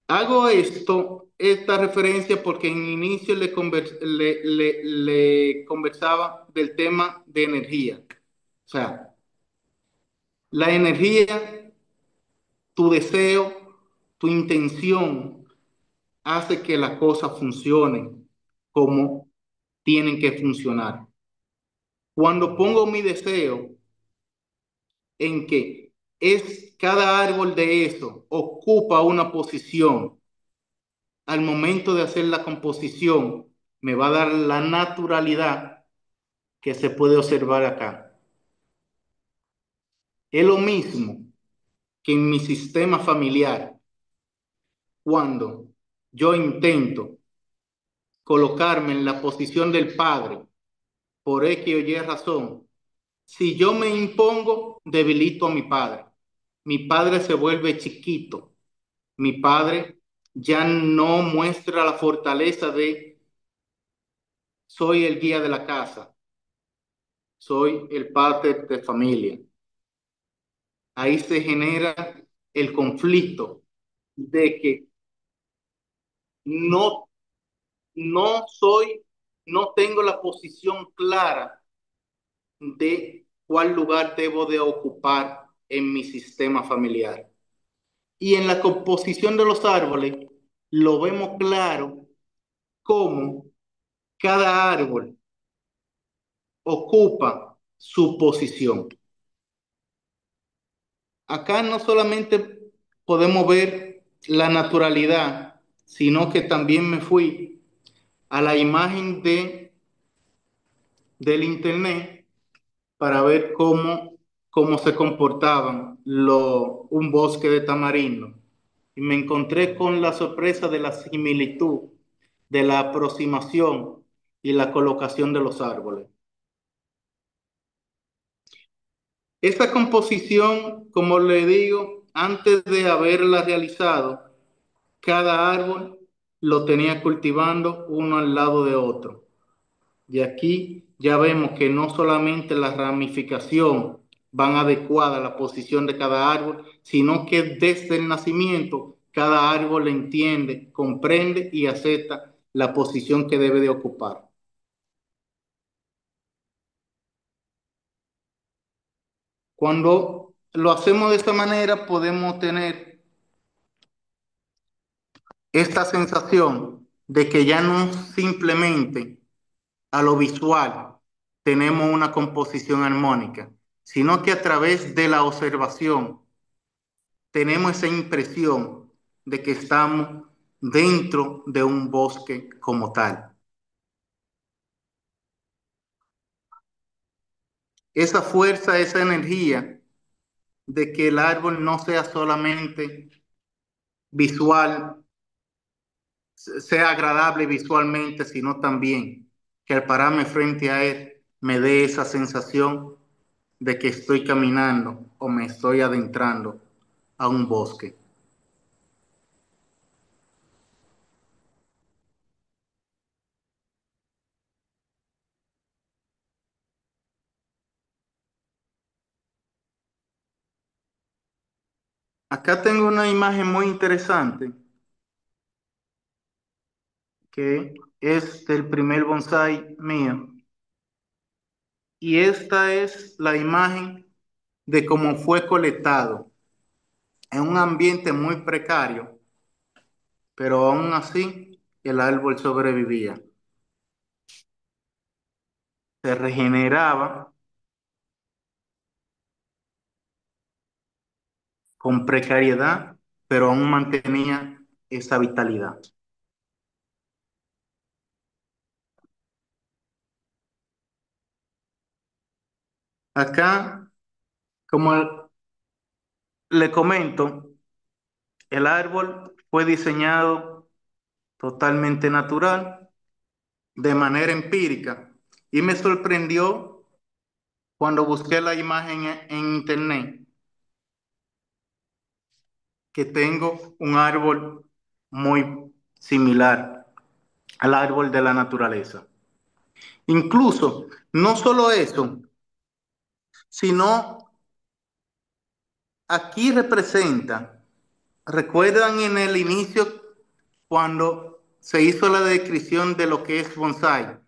Hago esta referencia porque en inicio le conversaba del tema de energía. O sea, la energía, tu deseo, tu intención hace que las cosas funcionen como tienen que funcionar. Cuando pongo mi deseo en que es cada árbol de eso ocupa una posición, al momento de hacer la composición me va a dar la naturalidad que se puede observar acá. Es lo mismo que en mi sistema familiar, cuando yo intento colocarme en la posición del padre por X o Y razón, si yo me impongo, debilito a mi padre. Mi padre se vuelve chiquito. Mi padre ya no muestra la fortaleza de soy el guía de la casa, soy el padre de familia. Ahí se genera el conflicto de que no, no soy, no tengo la posición clara de cuál lugar debo de ocupar en mi sistema familiar. Y en la composición de los árboles lo vemos claro cómo cada árbol ocupa su posición. Acá no solamente podemos ver la naturalidad, sino que también me fui a la imagen del internet para ver cómo se comportaban un bosque de tamarindo. Y me encontré con la sorpresa de la similitud, de la aproximación y la colocación de los árboles. Esta composición, como le digo, antes de haberla realizado, cada árbol lo tenía cultivando uno al lado de otro. Y aquí ya vemos que no solamente la ramificación van adecuada a la posición de cada árbol, sino que desde el nacimiento cada árbol entiende, comprende y acepta la posición que debe de ocupar. Cuando lo hacemos de esta manera, podemos tener esta sensación de que ya no simplemente a lo visual tenemos una composición armónica, sino que a través de la observación tenemos esa impresión de que estamos dentro de un bosque como tal. Esa fuerza, esa energía de que el árbol no sea solamente visual, sea agradable visualmente, sino también que al pararme frente a él me dé esa sensación de que estoy caminando o me estoy adentrando a un bosque. Acá tengo una imagen muy interesante que es del primer bonsai mío. Y esta es la imagen de cómo fue colectado en un ambiente muy precario, pero aún así el árbol sobrevivía. Se regeneraba con precariedad, pero aún mantenía esa vitalidad. Acá, como le comento, el árbol fue diseñado totalmente natural, de manera empírica, y me sorprendió cuando busqué la imagen en internet que tengo un árbol muy similar al árbol de la naturaleza. Incluso, no solo eso, sino aquí representa, recuerdan en el inicio cuando se hizo la descripción de lo que es bonsai,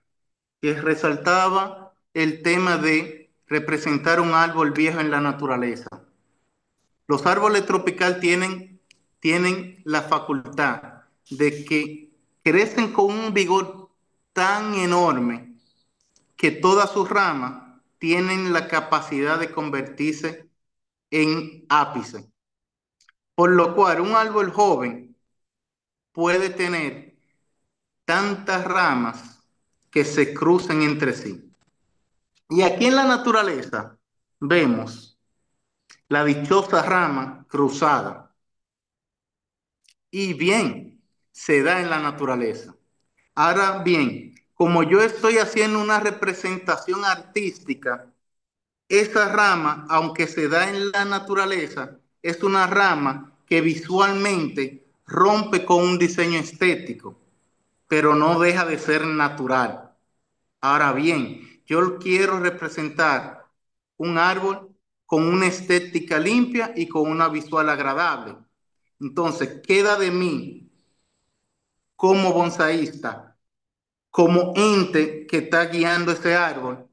que resaltaba el tema de representar un árbol viejo en la naturaleza. Los árboles tropicales tienen la facultad de que crecen con un vigor tan enorme que todas sus ramas tienen la capacidad de convertirse en ápice. Por lo cual un árbol joven puede tener tantas ramas que se crucen entre sí. Y aquí en la naturaleza vemos la dichosa rama cruzada. Y bien, se da en la naturaleza. Ahora bien, como yo estoy haciendo una representación artística, esa rama, aunque se da en la naturaleza, es una rama que visualmente rompe con un diseño estético, pero no deja de ser natural. Ahora bien, yo quiero representar un árbol con una estética limpia y con una visual agradable. Entonces, queda de mí como bonsaísta, como ente que está guiando ese árbol,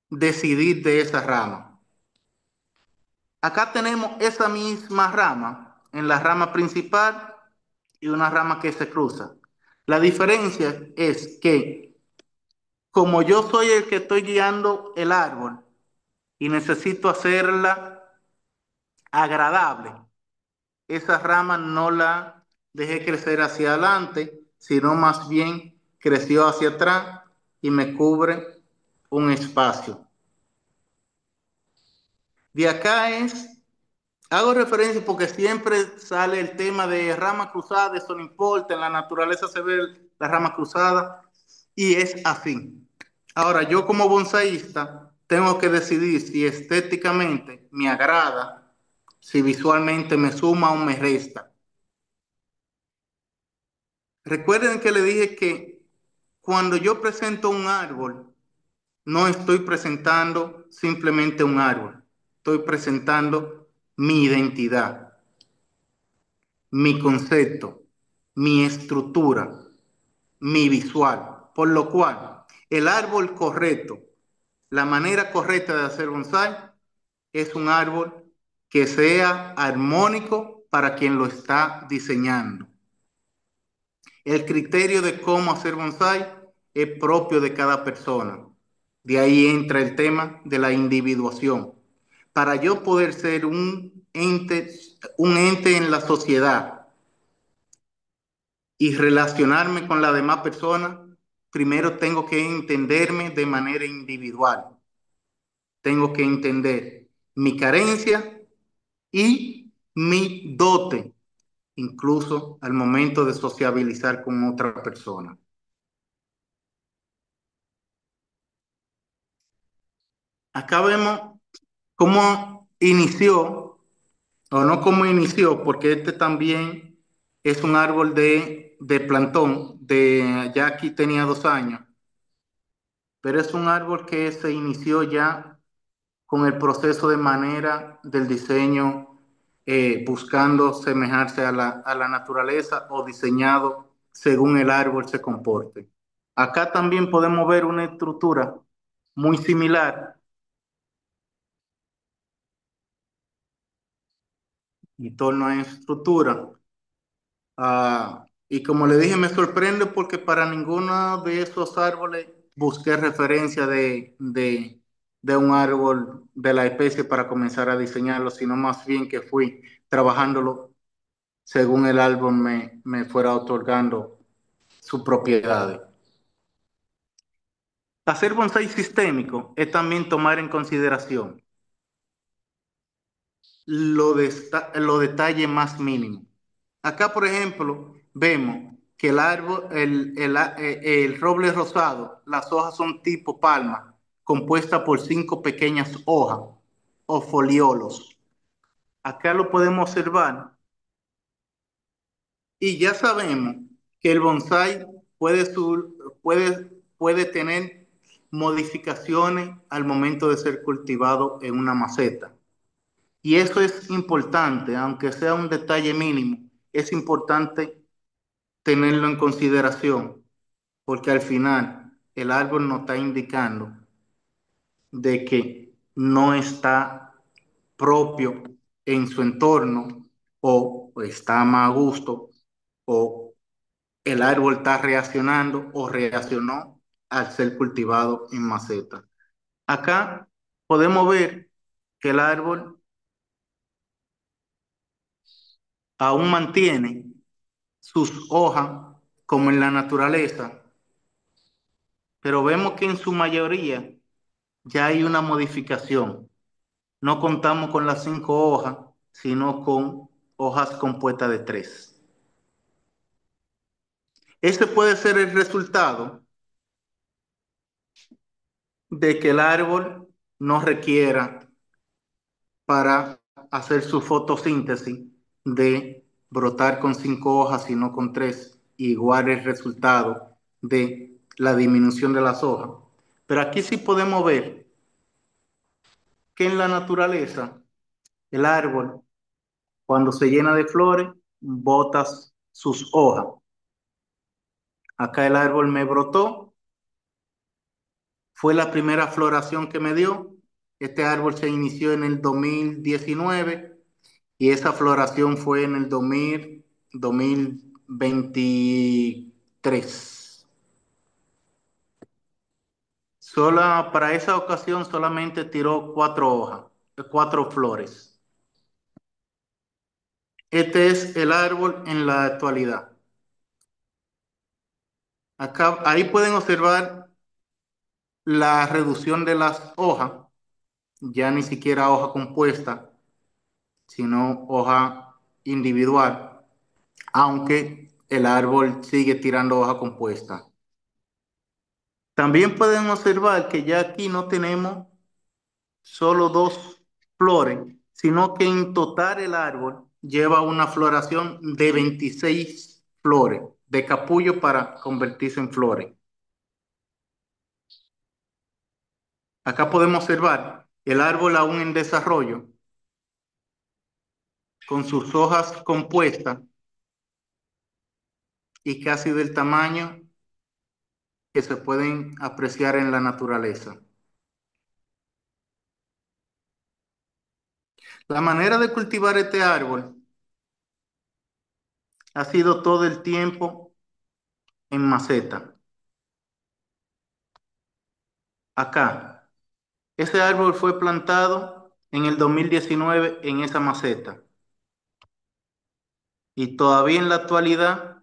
decidir de esa rama. Acá tenemos esa misma rama, en la rama principal y una rama que se cruza. La diferencia es que como yo soy el que estoy guiando el árbol y necesito hacerla agradable, esa rama no la dejé crecer hacia adelante, sino más bien creció hacia atrás y me cubre un espacio. De acá hago referencia porque siempre sale el tema de rama cruzada, eso no importa, en la naturaleza se ve la rama cruzada y es así. Ahora, yo como bonsaísta tengo que decidir si estéticamente me agrada, si visualmente me suma o me resta. Recuerden que le dije que cuando yo presento un árbol, no estoy presentando simplemente un árbol, estoy presentando mi identidad, mi concepto, mi estructura, mi visual. Por lo cual, el árbol correcto, la manera correcta de hacer bonsai es un árbol que sea armónico para quien lo está diseñando. El criterio de cómo hacer bonsai es propio de cada persona. De ahí entra el tema de la individuación. Para yo poder ser un ente en la sociedad y relacionarme con la demás persona, primero tengo que entenderme de manera individual. Tengo que entender mi carencia y mi dote, incluso al momento de sociabilizar con otra persona. Acá vemos cómo inició, o no cómo inició, porque este también es un árbol de plantón, ya aquí tenía 2 años, pero es un árbol que se inició ya con el proceso de manera del diseño, buscando semejarse a la naturaleza o diseñado según el árbol se comporte. Acá también podemos ver una estructura muy similar en torno a esa estructura. Y como le dije, me sorprende porque para ninguno de esos árboles busqué referencia de un árbol de la especie para comenzar a diseñarlo, sino más bien que fui trabajándolo según el árbol me fuera otorgando sus propiedades. Hacer bonsai sistémico es también tomar en consideración los detalles más mínimos. Acá, por ejemplo, vemos que el árbol, el roble rosado, las hojas son tipo palma, compuesta por 5 pequeñas hojas o foliolos. Acá lo podemos observar y ya sabemos que el bonsai puede tener modificaciones al momento de ser cultivado en una maceta. Y eso es importante, aunque sea un detalle mínimo, es importante tenerlo en consideración, porque al final el árbol nos está indicando de que no está propio en su entorno o está más a gusto o el árbol está reaccionando o reaccionó al ser cultivado en maceta. Acá podemos ver que el árbol aún mantiene sus hojas como en la naturaleza, pero vemos que en su mayoría ya hay una modificación. no contamos con las 5 hojas, sino con hojas compuestas de 3. Ese puede ser el resultado de que el árbol no requiera para hacer su fotosíntesis de brotar con 5 hojas, sino con 3, igual el resultado de la disminución de las hojas. Pero aquí sí podemos ver que en la naturaleza el árbol, cuando se llena de flores, bota sus hojas. Acá el árbol me brotó, fue la primera floración que me dio. Este árbol se inició en el 2019 y esa floración fue en el 2023. Para esa ocasión solamente tiró 4 hojas, 4 flores. Este es el árbol en la actualidad. Acá, ahí pueden observar la reducción de las hojas, ya ni siquiera hoja compuesta, sino hoja individual, aunque el árbol sigue tirando hoja compuesta. También pueden observar que ya aquí no tenemos solo 2 flores, sino que en total el árbol lleva una floración de 26 flores, de capullo para convertirse en flores. Acá podemos observar el árbol aún en desarrollo, con sus hojas compuestas y casi del tamaño que se pueden apreciar en la naturaleza. La manera de cultivar este árbol ha sido todo el tiempo en maceta. Acá, ese árbol fue plantado en el 2019 en esa maceta y todavía en la actualidad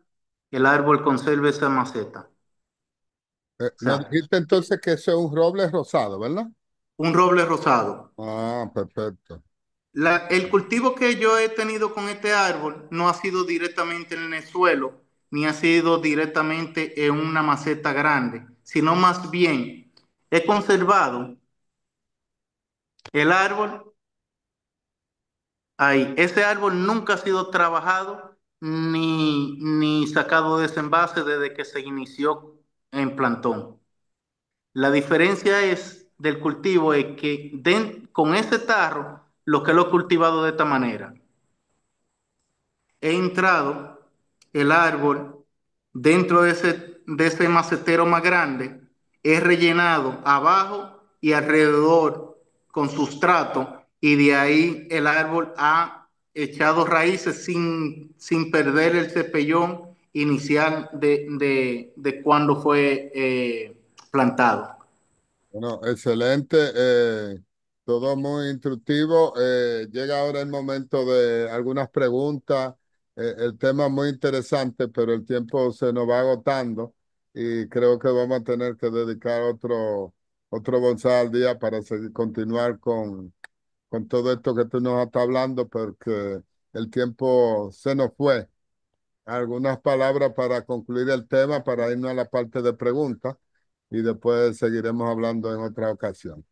el árbol conserva esa maceta. O
Nos
sea,
dijiste entonces que eso es un roble rosado, ¿verdad?
un roble rosado.
Ah, perfecto.
El cultivo que yo he tenido con este árbol no ha sido directamente en el suelo, ni ha sido directamente en una maceta grande, sino más bien he conservado el árbol ahí. Ese árbol nunca ha sido trabajado ni sacado de ese envase desde que se inició en plantón. La diferencia es del cultivo es que con ese tarro, lo que lo he cultivado de esta manera. He entrado el árbol dentro de ese macetero más grande, he rellenado abajo y alrededor con sustrato y de ahí el árbol ha echado raíces sin perder el cepellón inicial de cuando fue plantado.
Bueno, excelente. Todo muy instructivo. Llega ahora el momento de algunas preguntas. El tema es muy interesante, pero el tiempo se nos va agotando y creo que vamos a tener que dedicar otro bonsai al día para continuar con todo esto que tú nos estás hablando, porque el tiempo se nos fue. Algunas palabras para concluir el tema, para irnos a la parte de preguntas y después seguiremos hablando en otra ocasión.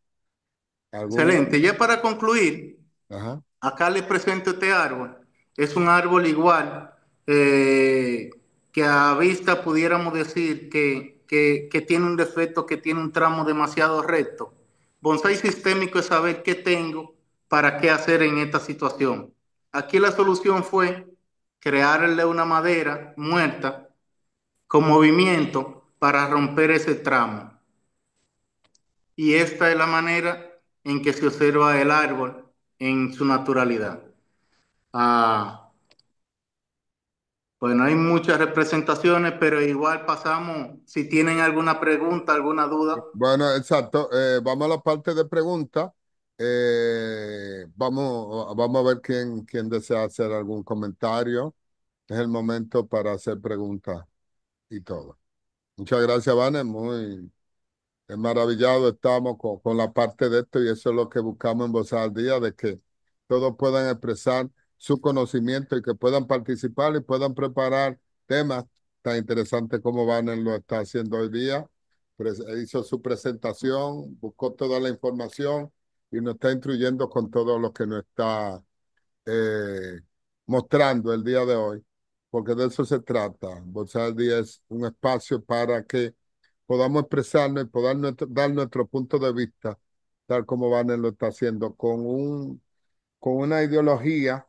¿Alguna?
Excelente. Ya para concluir,
Ajá.
acá les presento este árbol. Es un árbol igual eh, que a vista pudiéramos decir que tiene un defecto, que tiene un tramo demasiado recto. Bonsai sistémico es saber qué tengo para qué hacer en esta situación. Aquí la solución fue crearle una madera muerta con movimiento para romper ese tramo. Y esta es la manera en que se observa el árbol en su naturalidad. Ah, bueno, hay muchas representaciones, pero igual pasamos, si tienen alguna pregunta, alguna duda.
Bueno, exacto. Vamos a la parte de preguntas. Vamos a ver quién desea hacer algún comentario. Es el momento para hacer preguntas y todo. Muchas gracias, Vane. Muy Maravillados estamos con la parte de esto y eso es lo que buscamos en Voz al Día, de que todos puedan expresar su conocimiento y que puedan participar y puedan preparar temas tan interesantes como Banner lo está haciendo hoy día. Hizo su presentación, buscó toda la información y nos está instruyendo con todo lo que nos está eh, mostrando el día de hoy, porque de eso se trata. Voz al Día es un espacio para que podamos expresarnos y podamos dar nuestro punto de vista, tal como Banner lo está haciendo, con una ideología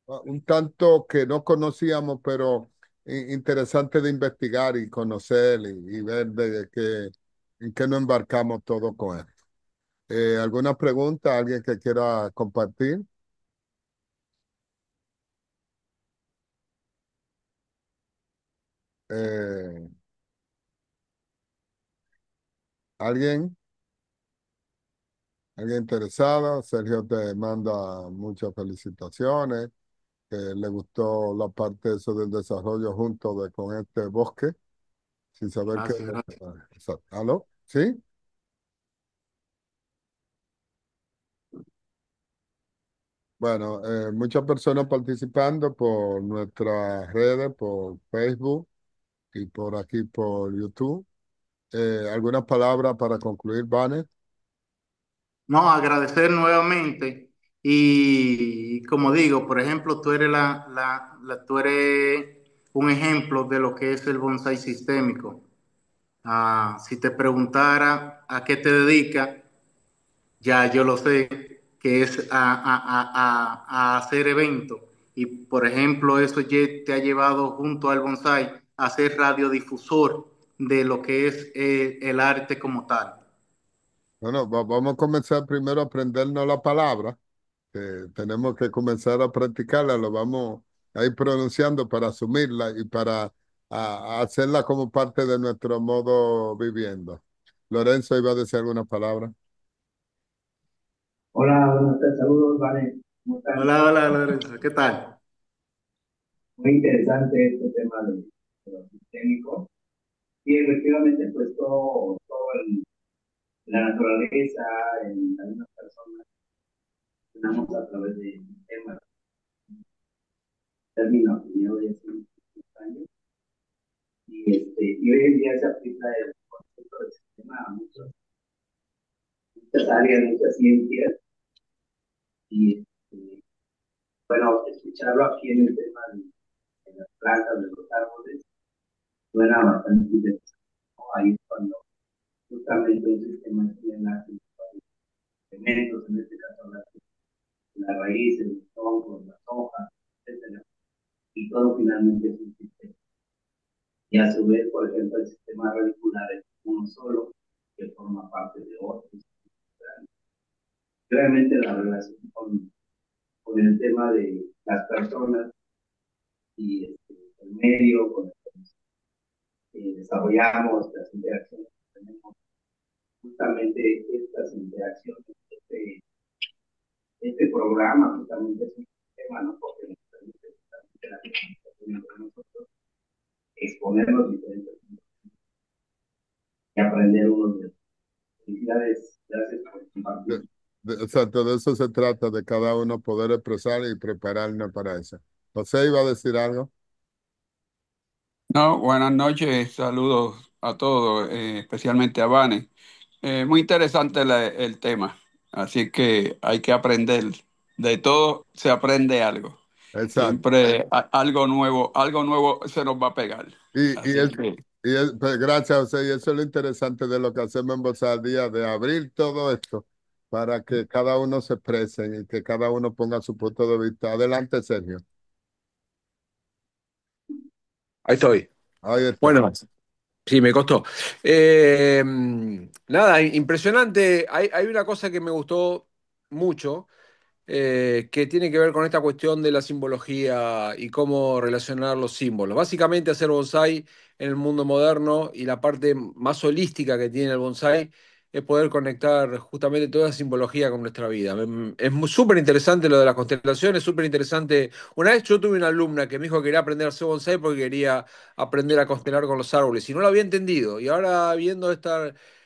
un tanto que no conocíamos, pero interesante de investigar y conocer y ver en qué nos embarcamos todo con esto. ¿Alguna pregunta? ¿Alguien que quiera compartir? Eh, ¿Alguien? ¿Alguien interesado? Sergio te manda muchas felicitaciones, que le gustó la parte de eso del desarrollo junto con este bosque, sin saber que...
Gracias, gracias.
Exacto. ¿Aló? ¿Sí? Bueno, muchas personas participando por nuestras redes, por Facebook y por aquí por YouTube. ¿Algunas palabras para concluir, Vanes?
No, agradecer nuevamente y como digo, por ejemplo, tú eres tú eres un ejemplo de lo que es el bonsai sistémico. Si te preguntara a qué te dedicas, ya yo lo sé, que es a hacer eventos. Y por ejemplo, eso te ha llevado junto al bonsai a ser radiodifusor de lo que es el arte como tal.
Bueno, vamos a comenzar primero a aprendernos la palabra, que tenemos que comenzar a practicarla, lo vamos a ir pronunciando para asumirla y para a hacerla como parte de nuestro modo viviendo. Lorenzo iba a decir alguna palabra.
Hola, buenas tardes, saludos, vale. ¿Cómo están?
Hola, hola, Lorenzo, ¿qué tal?
Muy interesante este tema de lo sistémico. Y efectivamente, pues todo la naturaleza, en las mismas personas, tenemos a través de sistemas, términos que llevo ya hace muchos años. Y hoy en día se aplica el concepto de sistema a muchas áreas, muchas ciencias. Y bueno, escucharlo aquí en el tema de las plantas, de los árboles, suena bastante interesante, ¿no? Ahí es cuando justamente un sistema de enlace elementos, en este caso la raíz, el tronco, las hojas, etcétera, y todo finalmente es un sistema. Y a su vez, por ejemplo, el sistema radicular es uno solo, que forma parte de otros. Realmente la relación con el tema de las personas y el medio con el que desarrollamos, las interacciones que tenemos, justamente estas interacciones, este programa justamente es un sistema, ¿no? Porque nos permite justamente la comunicación entre nosotros, exponer los diferentes puntos y aprender unos de los. Felicidades, gracias por
De-
compartir.
exacto, de eso se trata, de cada uno poder expresar y prepararnos para eso. José iba a decir algo.
No, buenas noches, saludos a todos, especialmente a Vane. Muy interesante el tema, así que hay que aprender. De todo se aprende algo.
Exacto.
Siempre algo nuevo se nos va a pegar.
Y, y,
Así
el,
que
pues, gracias, José. Y eso es lo interesante de lo que hacemos en Voz al Día, de abrir todo esto para que cada uno se exprese y que cada uno ponga su punto de vista. Adelante, Sergio.
Ahí estoy.
Ahí está.
Bueno, sí, me costó. Nada, impresionante. Hay una cosa que me gustó mucho, que tiene que ver con esta cuestión de la simbología y cómo relacionar los símbolos. Básicamente hacer bonsai en el mundo moderno y la parte más holística que tiene el bonsai es poder conectar justamente toda esa simbología con nuestra vida. Es súper interesante lo de las constelaciones, súper interesante. Una vez yo tuve una alumna que me dijo que quería aprender a hacer bonsai porque quería aprender a constelar con los árboles y no lo había entendido. Y ahora viendo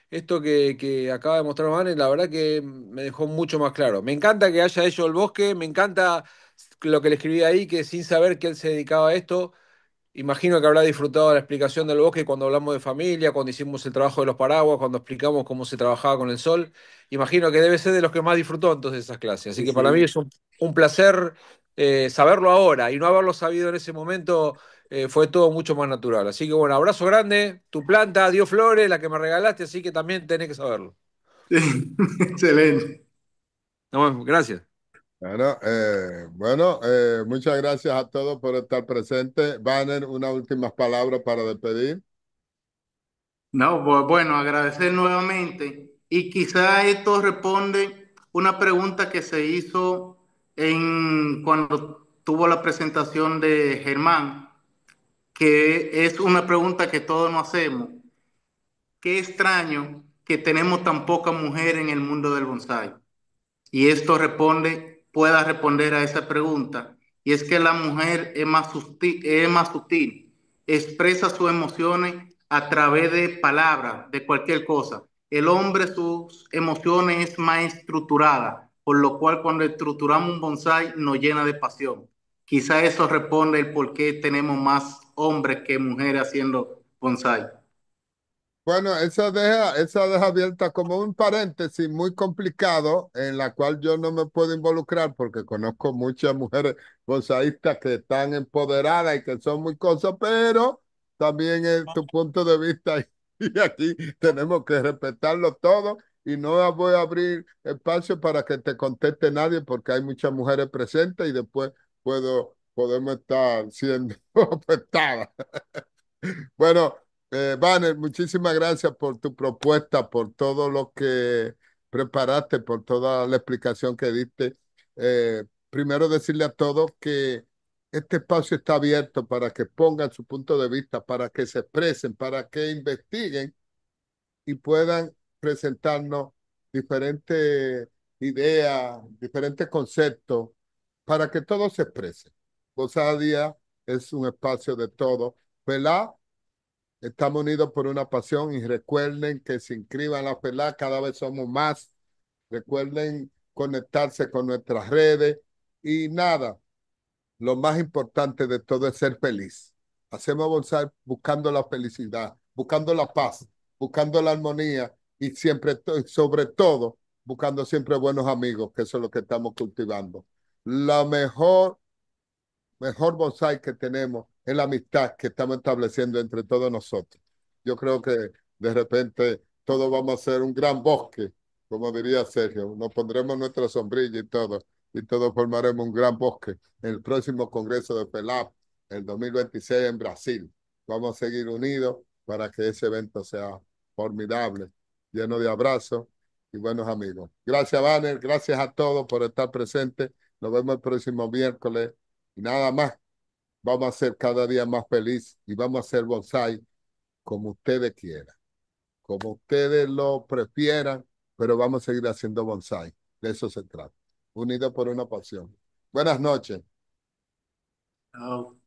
esto que acaba de mostrar Vane, la verdad que me dejó mucho más claro. Me encanta que haya hecho el bosque, me encanta lo que le escribí ahí, que sin saber que él se dedicaba a esto. Imagino que habrá disfrutado de la explicación del bosque cuando hablamos de familia, cuando hicimos el trabajo de los paraguas, cuando explicamos cómo se trabajaba con el sol. Imagino que debe ser de los que más disfrutó entonces esas clases. Así
Sí,
que para mí
sí.
es un placer saberlo ahora y no haberlo sabido en ese momento fue todo mucho más natural. Así que bueno, abrazo grande. Tu planta dio flores, la que me regalaste, así que también tenés que saberlo.
Excelente.
Nos vemos, gracias.
Muchas gracias a todos por estar presentes. Banner, unas últimas palabras para despedir.
No, bueno, agradecer nuevamente. Y quizá esto responde una pregunta que se hizo cuando tuvo la presentación de Germán, que es una pregunta que todos nos hacemos. Qué extraño que tenemos tan poca mujer en el mundo del bonsái. Y esto pueda responder a esa pregunta. Y es que la mujer es más sutil, expresa sus emociones a través de palabras, de cualquier cosa. El hombre, sus emociones es más estructurada, por lo cual cuando estructuramos un bonsai nos llena de pasión. Quizá eso responde el por qué tenemos más hombres que mujeres haciendo bonsai.
Bueno, esa deja abierta como un paréntesis muy complicado en la cual yo no me puedo involucrar porque conozco muchas mujeres bonsaístas que están empoderadas y que son muy cosas, pero también es tu punto de vista y aquí tenemos que respetarlo todo y no voy a abrir espacio para que te conteste nadie porque hay muchas mujeres presentes y después podemos estar siendo afectadas. Bueno, Banner, muchísimas gracias por tu propuesta, por todo lo que preparaste, por toda la explicación que diste. Primero decirle a todos que este espacio está abierto para que pongan su punto de vista, para que se expresen, para que investiguen y puedan presentarnos diferentes ideas, diferentes conceptos, para que todos se expresen. Cada día es un espacio de todo, ¿verdad? Estamos unidos por una pasión y recuerden que se inscriban a la FELA, cada vez somos más. Recuerden conectarse con nuestras redes y nada, lo más importante de todo es ser feliz. Hacemos bonsai buscando la felicidad, buscando la paz, buscando la armonía y siempre, sobre todo, buscando siempre buenos amigos, que eso es lo que estamos cultivando. La mejor bonsai que tenemos es la amistad que estamos estableciendo entre todos nosotros. Yo creo que de repente todos vamos a ser un gran bosque, como diría Sergio. Nos pondremos nuestra sombrilla y todos formaremos un gran bosque en el próximo Congreso de FELAP, el 2026 en Brasil. Vamos a seguir unidos para que ese evento sea formidable, lleno de abrazos y buenos amigos. Gracias, Banner. Gracias a todos por estar presentes. Nos vemos el próximo miércoles. Y nada más, vamos a ser cada día más feliz y vamos a hacer bonsai como ustedes quieran, como ustedes lo prefieran, pero vamos a seguir haciendo bonsai. De eso se trata. Unidos por una pasión. Buenas noches.
Chao.